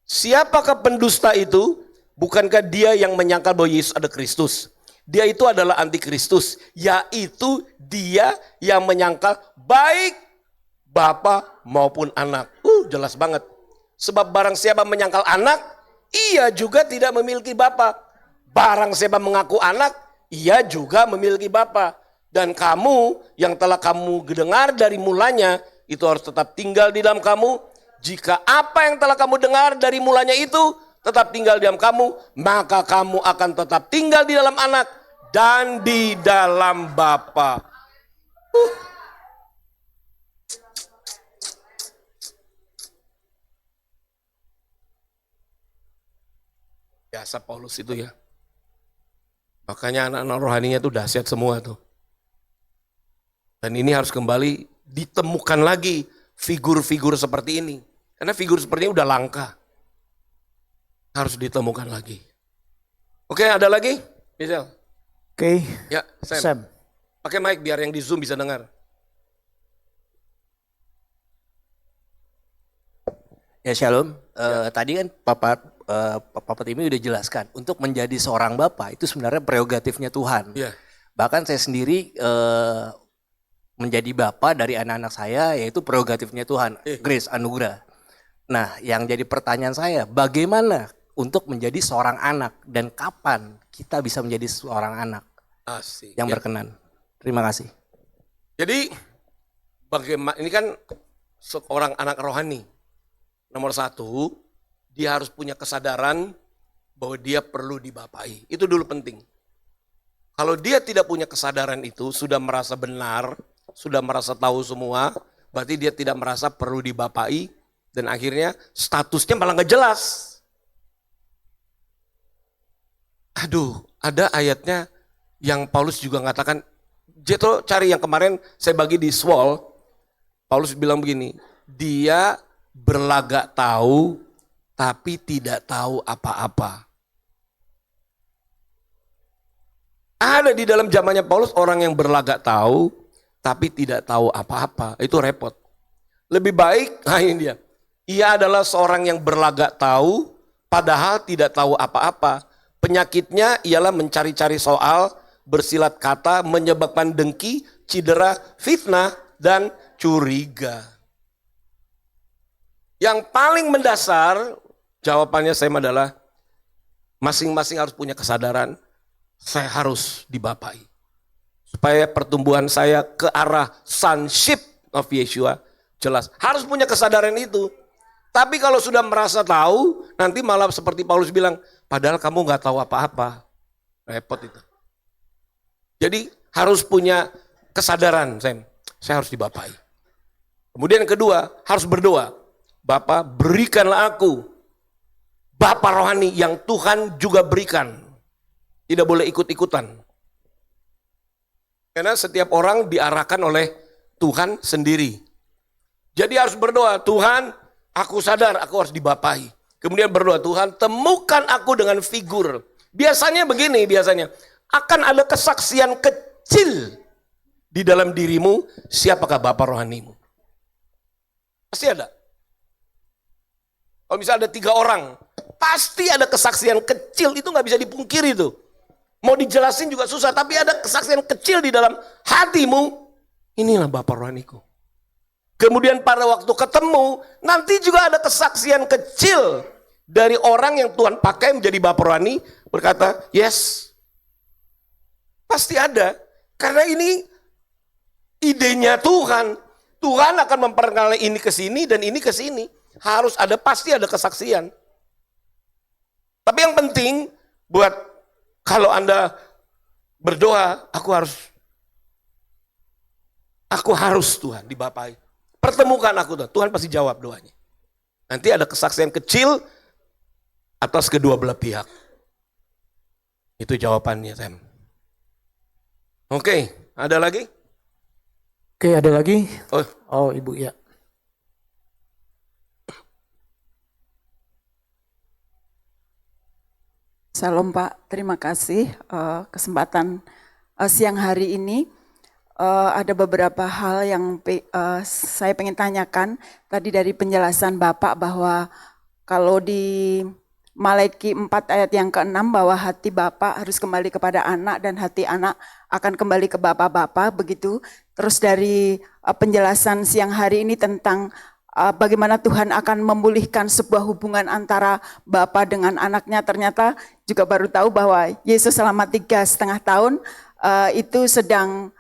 Siapakah pendusta itu? Bukankah dia yang menyangkal bahwa Yesus ada Kristus? Dia itu adalah antikristus, yaitu dia yang menyangkal baik Bapa maupun anak. Jelas banget. Sebab barang siapa menyangkal anak, ia juga tidak memiliki Bapa. Barang siapa mengaku anak, ia juga memiliki Bapa. Dan kamu yang telah kamu dengar dari mulanya, itu harus tetap tinggal di dalam kamu. Jika apa yang telah kamu dengar dari mulanya itu tetap tinggal di dalam kamu, maka kamu akan tetap tinggal di dalam anak dan di dalam Bapa. Biasa Paulus itu ya. Makanya anak-anak rohaninya itu dahsyat semua tuh. Dan ini harus kembali ditemukan lagi figur-figur seperti ini. Karena figur seperti ini udah langka. Harus ditemukan lagi. Oke, ada lagi? Michelle? Oke, Ya, Sam. Sam. Pakai mic biar yang di Zoom bisa dengar. Ya shalom. Tadi kan Papa Timi udah jelaskan untuk menjadi seorang bapak itu sebenarnya prerogatifnya Tuhan. Ya. Bahkan saya sendiri menjadi bapak dari anak-anak saya yaitu prerogatifnya Tuhan, grace anugerah. Nah, yang jadi pertanyaan saya, bagaimana untuk menjadi seorang anak dan kapan kita bisa menjadi seorang anak Asik. yang Ya. berkenan? Terima kasih. Jadi bagaimana ini kan seorang anak rohani. Nomor satu, dia harus punya kesadaran bahwa dia perlu dibapai. Itu dulu penting. Kalau dia tidak punya kesadaran itu, sudah merasa benar, sudah merasa tahu semua, berarti dia tidak merasa perlu dibapai, dan akhirnya statusnya malah nggak jelas. Aduh, ada ayatnya yang Paulus juga mengatakan, Jethro cari yang kemarin saya bagi di Swall, Paulus bilang begini, dia berlagak tahu tapi tidak tahu apa-apa. Ada di dalam zamannya Paulus orang yang berlagak tahu tapi tidak tahu apa-apa. Itu repot. Lebih baik, nah ini dia. Ia adalah seorang yang berlagak tahu padahal tidak tahu apa-apa. Penyakitnya ialah mencari-cari soal, bersilat kata, menyebabkan dengki, cedera, fitnah, dan curiga. Yang paling mendasar, jawabannya saya adalah masing-masing harus punya kesadaran, saya harus dibapai. Supaya pertumbuhan saya ke arah sonship of Yeshua jelas. Harus punya kesadaran itu. Tapi kalau sudah merasa tahu, nanti malah seperti Paulus bilang, padahal kamu nggak tahu apa-apa. Repot itu. Jadi harus punya kesadaran, saya harus dibapai. Kemudian yang kedua, harus berdoa. Bapa, berikanlah aku Bapa rohani yang Tuhan juga berikan. Tidak boleh ikut-ikutan. Karena setiap orang diarahkan oleh Tuhan sendiri. Jadi harus berdoa, Tuhan, aku sadar aku harus dibapai. Kemudian berdoa, Tuhan, temukan aku dengan figur. Biasanya begini, akan ada kesaksian kecil di dalam dirimu, siapakah Bapa rohanimu. Pasti ada. Kalau misalnya ada 3 orang, pasti ada kesaksian kecil, itu nggak bisa dipungkiri tuh. Mau dijelasin juga susah, tapi ada kesaksian kecil di dalam hatimu, inilah Bapa rohaniku. Kemudian pada waktu ketemu, nanti juga ada kesaksian kecil dari orang yang Tuhan pakai menjadi Bapa rohani, berkata, yes, pasti ada. Karena ini idenya Tuhan. Tuhan akan memperkenalkan ini ke sini dan ini ke sini. Harus ada, pasti ada kesaksian. Tapi yang penting buat kalau Anda berdoa, aku harus Tuhan dibapai. Pertemukan aku Tuhan. Tuhan pasti jawab doanya. Nanti ada kesaksian kecil atas kedua belah pihak. Itu jawabannya, Tem. Oke, ada lagi? Oke, ada lagi? Oh, Ibu ya. Salam Pak, terima kasih kesempatan siang hari ini. Ada beberapa hal yang saya pengen tanyakan. Tadi dari penjelasan Bapak bahwa kalau di Malaki 4 ayat yang ke-6 bahwa hati Bapak harus kembali kepada anak dan hati anak akan kembali ke Bapak-Bapak, begitu. Terus dari penjelasan siang hari ini tentang bagaimana Tuhan akan memulihkan sebuah hubungan antara Bapa dengan anaknya, ternyata juga baru tahu bahwa Yesus selama 3,5 tahun itu sedang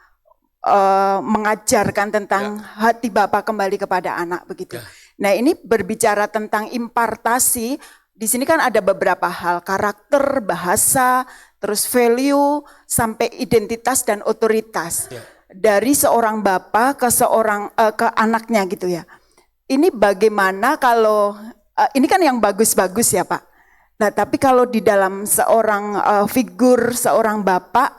mengajarkan tentang hati Bapa kembali kepada anak, begitu. Nah, ini berbicara tentang impartasi. Di sini kan ada beberapa hal, karakter, bahasa, terus value, sampai identitas dan otoritas. Dari seorang bapa ke ke anaknya gitu ya. Ini bagaimana kalau, ini kan yang bagus-bagus ya Pak. Nah tapi kalau di dalam seorang figur, seorang bapak,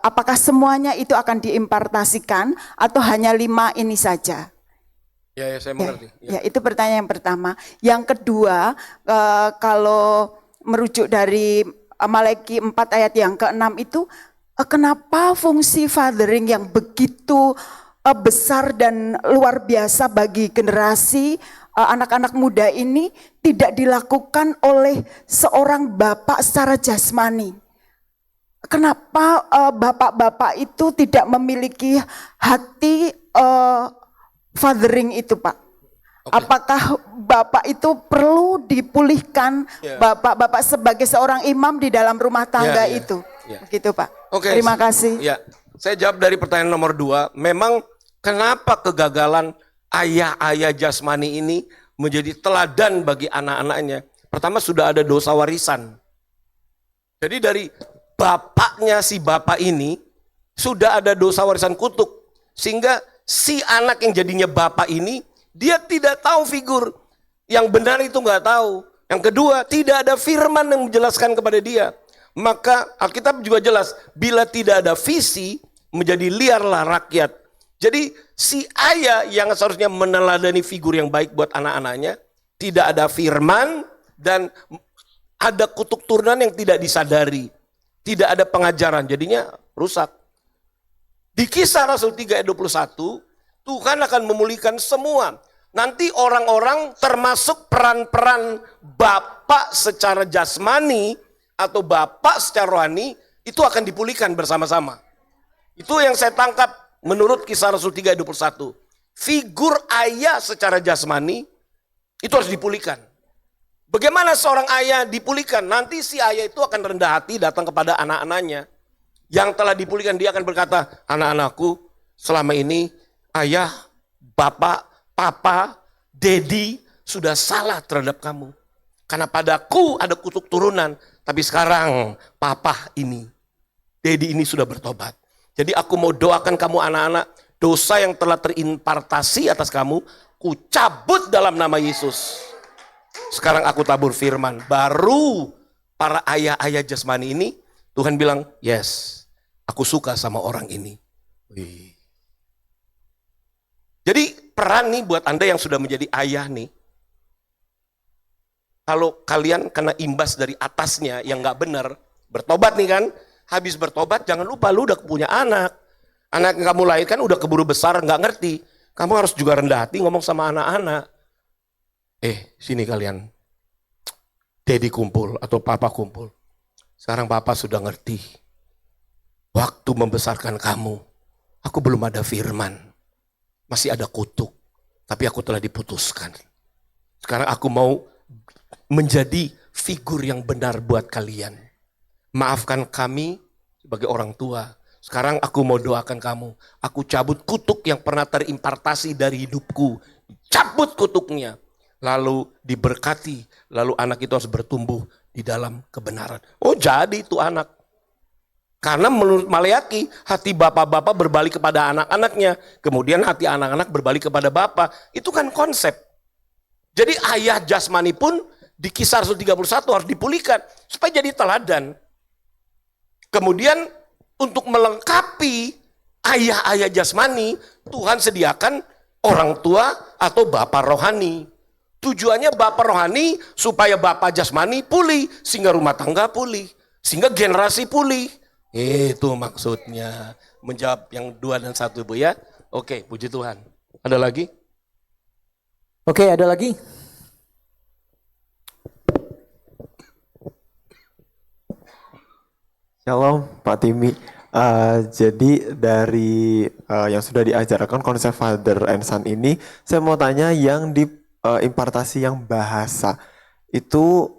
apakah semuanya itu akan diimpartasikan atau hanya 5 ini saja? Ya, saya mengerti. Ya, itu pertanyaan yang pertama. Yang kedua, kalau merujuk dari Malaki 4 ayat yang ke-6 itu, kenapa fungsi fathering yang begitu besar dan luar biasa bagi generasi anak-anak muda ini tidak dilakukan oleh seorang bapak secara jasmani. Kenapa bapak-bapak itu tidak memiliki hati fathering itu, Pak? Apakah bapak itu perlu dipulihkan, bapak-bapak sebagai seorang imam di dalam rumah tangga itu? Begitu, Pak. Terima kasih. Ya, saya jawab dari pertanyaan nomor 2. Memang kenapa kegagalan ayah-ayah jasmani ini menjadi teladan bagi anak-anaknya? Pertama, sudah ada dosa warisan. Jadi dari bapaknya si bapak ini sudah ada dosa warisan kutuk, sehingga si anak yang jadinya bapak ini dia tidak tahu figur yang benar, itu nggak tahu. Yang kedua, tidak ada firman yang menjelaskan kepada dia. Maka Alkitab juga jelas, bila tidak ada visi, menjadi liarlah rakyat. Jadi si ayah yang seharusnya meneladani figur yang baik buat anak-anaknya, tidak ada firman dan ada kutuk turunan yang tidak disadari. Tidak ada pengajaran, jadinya rusak. Di Kisah Rasul 3 ayat 21, Tuhan akan memulihkan semua. Nanti orang-orang termasuk peran-peran bapak secara jasmani atau bapak secara rohani itu akan dipulihkan bersama-sama. Itu yang saya tangkap menurut Kisah Rasul 3 ayat 21. Figur ayah secara jasmani itu harus dipulihkan. Bagaimana seorang ayah dipulihkan? Nanti si ayah itu akan rendah hati datang kepada anak-anaknya. Yang telah dipulihkan, dia akan berkata, anak-anakku selama ini ayah, bapak, papa, dedi sudah salah terhadap kamu. Karena padaku ada kutuk turunan. Tapi sekarang papa ini, dedi ini sudah bertobat. Jadi aku mau doakan kamu anak-anak, dosa yang telah terimpartasi atas kamu, ku cabut dalam nama Yesus. Sekarang aku tabur firman. Baru para ayah-ayah jasmani ini, Tuhan bilang, yes, aku suka sama orang ini. Wih. Jadi peran nih buat Anda yang sudah menjadi ayah nih. Kalau kalian kena imbas dari atasnya yang gak benar, bertobat nih kan, habis bertobat jangan lupa lu udah punya anak. Anak yang kamu lahirkan udah keburu besar, gak ngerti. Kamu harus juga rendah hati ngomong sama anak-anak. Sini kalian, Dedi kumpul atau papa kumpul. Sekarang papa sudah ngerti. Waktu membesarkan kamu, aku belum ada firman. Masih ada kutuk, tapi aku telah diputuskan. Sekarang aku mau menjadi figur yang benar buat kalian. Maafkan kami sebagai orang tua. Sekarang aku mau doakan kamu. Aku cabut kutuk yang pernah terimpartasi dari hidupku. Cabut kutuknya. Lalu diberkati. Lalu anak itu harus bertumbuh di dalam kebenaran. Oh jadi itu anak. Karena menurut Maleaki, hati bapak-bapak berbalik kepada anak-anaknya. Kemudian hati anak-anak berbalik kepada bapak. Itu kan konsep. Jadi ayah jasmani pun di Kisah Rasul 31 harus dipulihkan. Supaya jadi teladan. Kemudian untuk melengkapi ayah-ayah jasmani, Tuhan sediakan orang tua atau bapak rohani. Tujuannya bapak rohani supaya bapak jasmani pulih. Sehingga rumah tangga pulih. Sehingga generasi pulih. Itu maksudnya. Menjawab yang 2 dan 1 Bu ya. Oke, puji Tuhan. Ada lagi? Oke, ada lagi? Shalom Pak Timi. Jadi dari yang sudah diajarkan konsep Father and Son ini, saya mau tanya yang di impartasi yang bahasa itu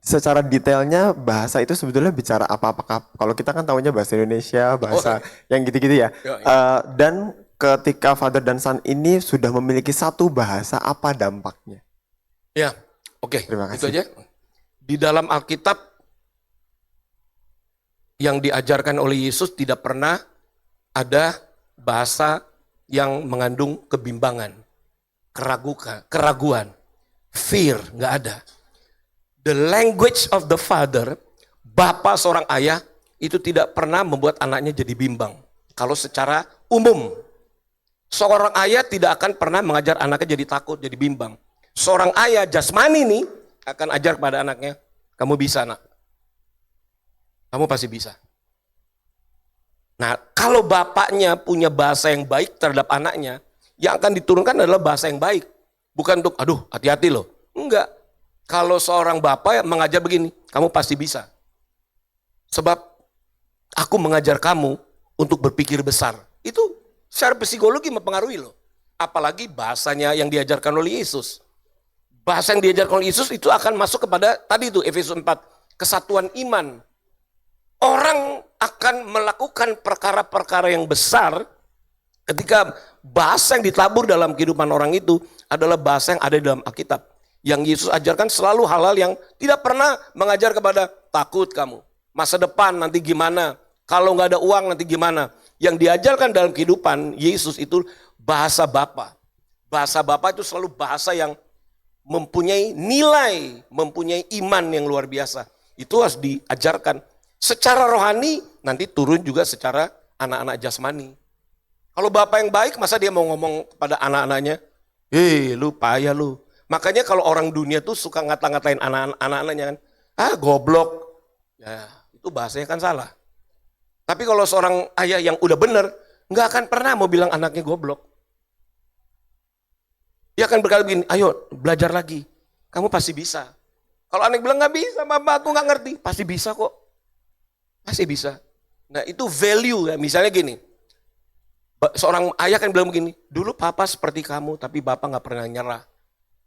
secara detailnya bahasa itu sebetulnya bicara apa? Apakah kalau kita kan tahunya bahasa Indonesia, bahasa yang gitu-gitu ya. Dan ketika Father dan Son ini sudah memiliki satu bahasa, apa dampaknya? Ya, oke. Terima kasih. Itu aja. Di dalam Alkitab yang diajarkan oleh Yesus tidak pernah ada bahasa yang mengandung kebimbangan, keraguan, fear, nggak ada. The language of the father, bapak seorang ayah, itu tidak pernah membuat anaknya jadi bimbang. Kalau secara umum, seorang ayah tidak akan pernah mengajar anaknya jadi takut, jadi bimbang. Seorang ayah jasmani nih akan ajar kepada anaknya, kamu bisa nak. Kamu pasti bisa. Nah, kalau bapaknya punya bahasa yang baik terhadap anaknya, yang akan diturunkan adalah bahasa yang baik. Bukan untuk, aduh hati-hati loh. Enggak. Kalau seorang bapak yang mengajar begini, kamu pasti bisa. Sebab aku mengajar kamu untuk berpikir besar. Itu secara psikologi mempengaruhi loh. Apalagi bahasanya yang diajarkan oleh Yesus. Bahasa yang diajarkan oleh Yesus itu akan masuk kepada tadi itu Efesus 4, kesatuan iman. Orang akan melakukan perkara-perkara yang besar ketika bahasa yang ditabur dalam kehidupan orang itu adalah bahasa yang ada di dalam Alkitab. Yang Yesus ajarkan selalu hal-hal yang tidak pernah mengajar kepada takut kamu. Masa depan nanti gimana, kalau nggak ada uang nanti gimana. Yang diajarkan dalam kehidupan Yesus itu bahasa Bapa. Bahasa Bapa itu selalu bahasa yang mempunyai nilai, mempunyai iman yang luar biasa. Itu harus diajarkan. Secara rohani nanti turun juga secara anak-anak jasmani. Kalau bapak yang baik masa dia mau ngomong kepada anak-anaknya, lu payah lu. Makanya kalau orang dunia tuh suka ngata-ngatain anak-anaknya kan, goblok. Ya, itu bahasanya kan salah. Tapi kalau seorang ayah yang udah bener, nggak akan pernah mau bilang anaknya goblok. Dia akan berkata begini, ayo belajar lagi, kamu pasti bisa. Kalau anak bilang nggak bisa, mama aku nggak ngerti, pasti bisa kok. Pasti bisa. Nah itu value ya, misalnya gini, seorang ayah kan bilang begini, dulu papa seperti kamu, tapi bapak nggak pernah nyerah.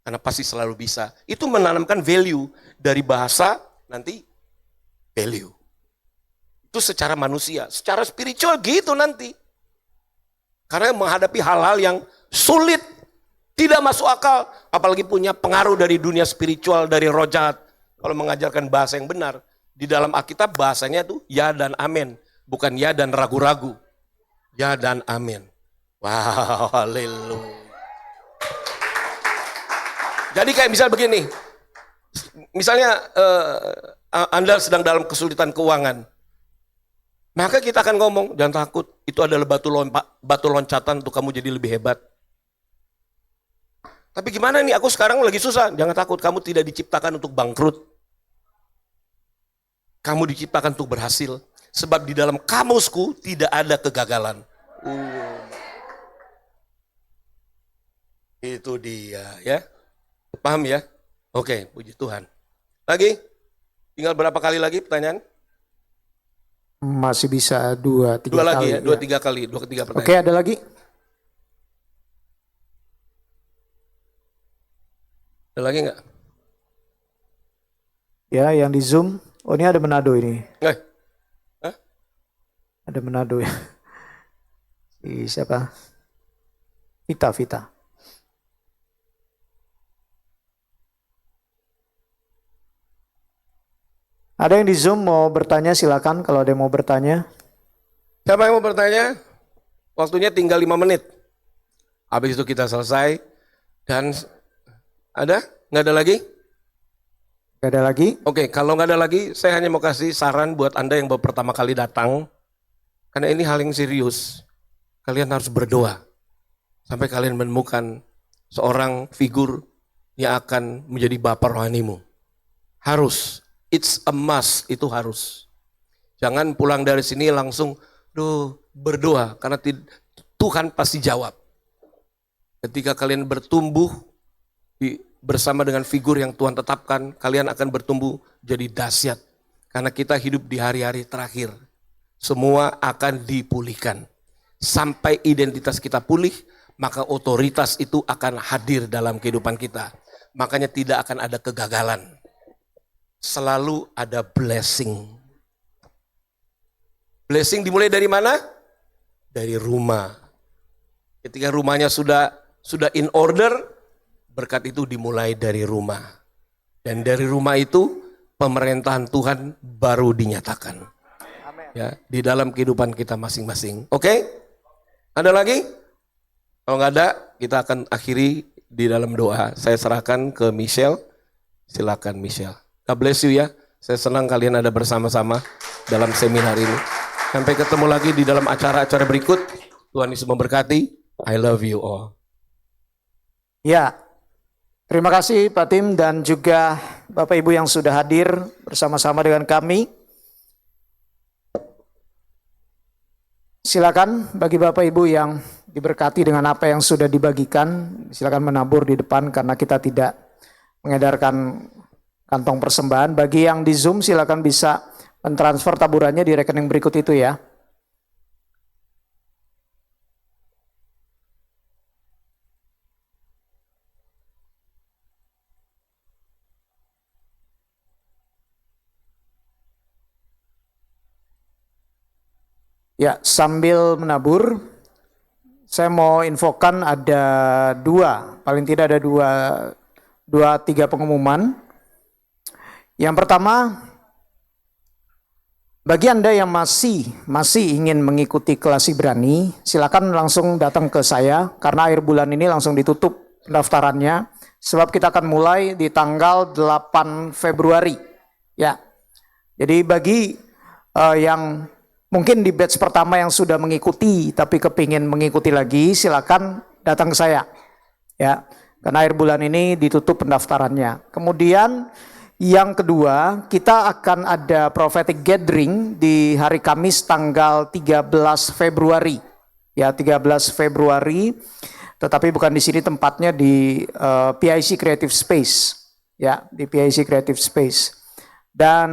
Karena pasti selalu bisa. Itu menanamkan value dari bahasa, nanti value. Itu secara manusia, secara spiritual gitu nanti. Karena menghadapi hal-hal yang sulit, tidak masuk akal, apalagi punya pengaruh dari dunia spiritual, dari roh jahat. Kalau mengajarkan bahasa yang benar, di dalam Alkitab bahasanya tuh ya dan amin, bukan ya dan ragu-ragu. Ya dan amin. Wow, haleluya. Jadi kayak misal begini, misalnya Anda sedang dalam kesulitan keuangan, maka kita akan ngomong, jangan takut, itu adalah batu loncatan untuk kamu jadi lebih hebat. Tapi gimana nih, aku sekarang lagi susah, jangan takut, kamu tidak diciptakan untuk bangkrut. Kamu diciptakan untuk berhasil, sebab di dalam kamusku tidak ada kegagalan. Itu dia ya. Paham ya? Oke, puji Tuhan. Lagi? Tinggal berapa kali lagi pertanyaan? Masih bisa 2-3 Dua lagi kali. ya, 2-3 kali, 2-3 pertanyaan. Oke, ada lagi? Ada lagi nggak? Ya, yang di Zoom. Oh, ini ada Manado ini. Hah? Ada Manado ya. Siapa? Vita. Ada yang di Zoom mau bertanya, silakan kalau ada yang mau bertanya. Siapa yang mau bertanya? Waktunya tinggal 5 menit. Habis itu kita selesai. Dan ada? Nggak ada lagi? Nggak ada lagi? Oke, kalau nggak ada lagi, saya hanya mau kasih saran buat Anda yang baru pertama kali datang. Karena ini hal yang serius. Kalian harus berdoa. Sampai kalian menemukan seorang figur yang akan menjadi bapak rohanimu. Harus. It's a must, itu harus. Jangan pulang dari sini langsung berdoa, karena Tuhan pasti jawab. Ketika kalian bertumbuh bersama dengan figur yang Tuhan tetapkan, kalian akan bertumbuh jadi dahsyat. Karena kita hidup di hari-hari terakhir. Semua akan dipulihkan. Sampai identitas kita pulih, maka otoritas itu akan hadir dalam kehidupan kita. Makanya tidak akan ada kegagalan. Selalu ada blessing. Blessing dimulai dari mana? Dari rumah. Ketika rumahnya sudah in order, berkat itu dimulai dari rumah. Dan dari rumah itu pemerintahan Tuhan baru dinyatakan. Ya, di dalam kehidupan kita masing-masing. Oke? Ada lagi? Kalau nggak ada, kita akan akhiri di dalam doa. Saya serahkan ke Michelle. Silakan Michelle. God bless you ya. Saya senang kalian ada bersama-sama dalam seminar ini. Sampai ketemu lagi di dalam acara-acara berikut. Tuhan Yesus memberkati. I love you all. Ya, terima kasih Pak Tim dan juga Bapak Ibu yang sudah hadir bersama-sama dengan kami. Silakan bagi Bapak Ibu yang diberkati dengan apa yang sudah dibagikan. Silakan menabur di depan karena kita tidak mengedarkan kantong persembahan. Bagi yang di Zoom silakan bisa mentransfer taburannya di rekening berikut itu ya. Ya, sambil menabur, saya mau infokan ada paling tidak ada tiga pengumuman. Yang pertama, bagi Anda yang masih ingin mengikuti kelas Ibrani, silakan langsung datang ke saya karena akhir bulan ini langsung ditutup pendaftarannya, sebab kita akan mulai di tanggal 8 Februari. Ya, jadi bagi yang mungkin di batch pertama yang sudah mengikuti tapi kepingin mengikuti lagi, silakan datang ke saya. Ya, karena akhir bulan ini ditutup pendaftarannya. Kemudian yang kedua, kita akan ada prophetic gathering di hari Kamis tanggal 13 Februari. Ya, 13 Februari. Tetapi bukan di sini tempatnya, di PIC Creative Space. Ya, di PIC Creative Space. Dan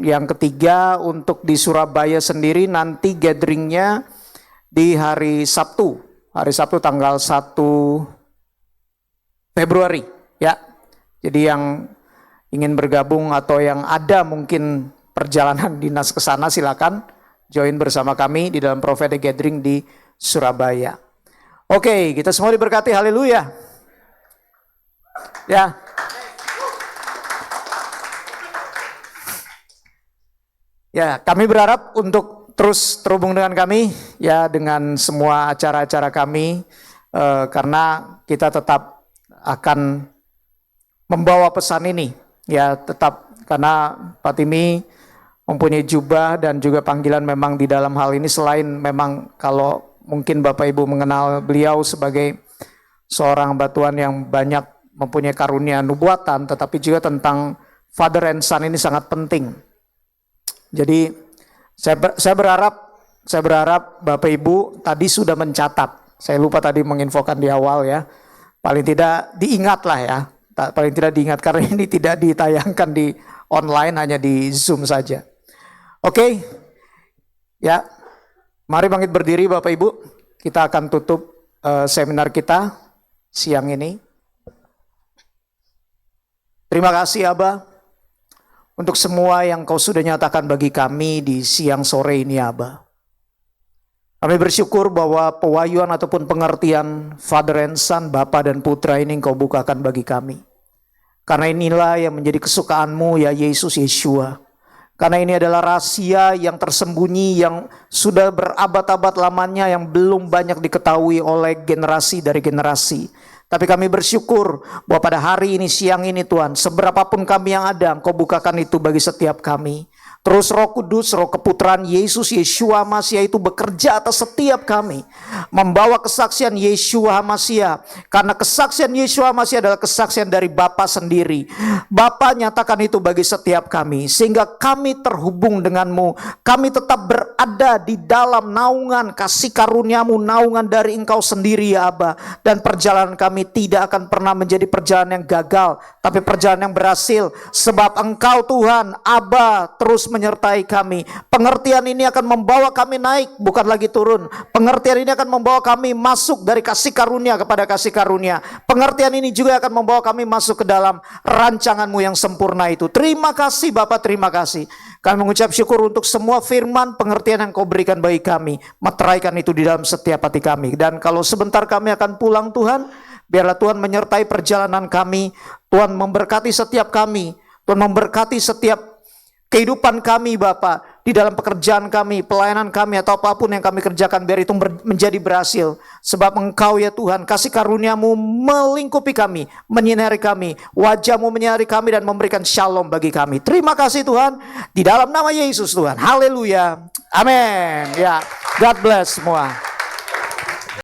yang ketiga untuk di Surabaya sendiri nanti gatheringnya di hari Sabtu tanggal 1 Februari ya. Jadi yang ingin bergabung atau yang ada mungkin perjalanan dinas ke sana silakan join bersama kami di dalam prophetic gathering di Surabaya. Oke, kita semua diberkati, haleluya. Ya. Ya, kami berharap untuk terus terhubung dengan kami ya dengan semua acara-acara kami karena kita tetap akan membawa pesan ini ya, tetap karena Pak Timi mempunyai jubah dan juga panggilan memang di dalam hal ini, selain memang kalau mungkin Bapak Ibu mengenal beliau sebagai seorang hamba Tuhan yang banyak mempunyai karunia nubuatan, tetapi juga tentang Father and Son ini sangat penting. Jadi saya berharap Bapak Ibu tadi sudah mencatat. Saya lupa tadi menginfokan di awal ya. Paling tidak diingat lah ya. Paling tidak diingat karena ini tidak ditayangkan di online, hanya di Zoom saja. Oke. Ya. Mari bangkit berdiri Bapak Ibu. Kita akan tutup seminar kita siang ini. Terima kasih Abah untuk semua yang Kau sudah nyatakan bagi kami di siang sore ini, Aba. Kami bersyukur bahwa pewahyuan ataupun pengertian Father and Son, Bapa dan Putra ini Engkau bukakan bagi kami. Karena inilah yang menjadi kesukaan-Mu ya Yesus Yeshua. Karena ini adalah rahasia yang tersembunyi, yang sudah berabad-abad lamanya, yang belum banyak diketahui oleh generasi dari generasi. Tapi kami bersyukur bahwa pada hari ini, siang ini Tuhan, seberapapun kami yang ada, Engkau bukakan itu bagi setiap kami. Terus Roh Kudus, Roh Keputraan Yesus Yeshua Mashiach itu bekerja atas setiap kami, membawa kesaksian Yeshua Mashiach. Karena kesaksian Yeshua Mashiach adalah kesaksian dari Bapa sendiri. Bapa nyatakan itu bagi setiap kami, sehingga kami terhubung dengan-Mu. Kami tetap berada di dalam naungan kasih karunia-Mu, naungan dari Engkau sendiri ya Aba. Dan perjalanan kami tidak akan pernah menjadi perjalanan yang gagal, tapi perjalanan yang berhasil. Sebab Engkau Tuhan, Aba, terus menyertai kami. Pengertian ini akan membawa kami naik, bukan lagi turun. Pengertian ini akan membawa kami masuk dari kasih karunia kepada kasih karunia. Pengertian ini juga akan membawa kami masuk ke dalam rancangan-Mu yang sempurna itu. Terima kasih Bapak, terima kasih. Kami mengucap syukur untuk semua firman pengertian yang Kau berikan bagi kami. Meteraikan itu di dalam setiap hati kami. Dan kalau sebentar kami akan pulang Tuhan, biarlah Tuhan menyertai perjalanan kami. Tuhan memberkati setiap kami. Tuhan memberkati setiap kehidupan kami Bapak, di dalam pekerjaan kami, pelayanan kami, atau apapun yang kami kerjakan, biar itu menjadi berhasil. Sebab Engkau ya Tuhan, kasih karunia-Mu melingkupi kami, menyinari kami, wajah-Mu menyinari kami dan memberikan shalom bagi kami. Terima kasih Tuhan, di dalam nama Yesus Tuhan. Haleluya. Amin. Ya, God bless semua.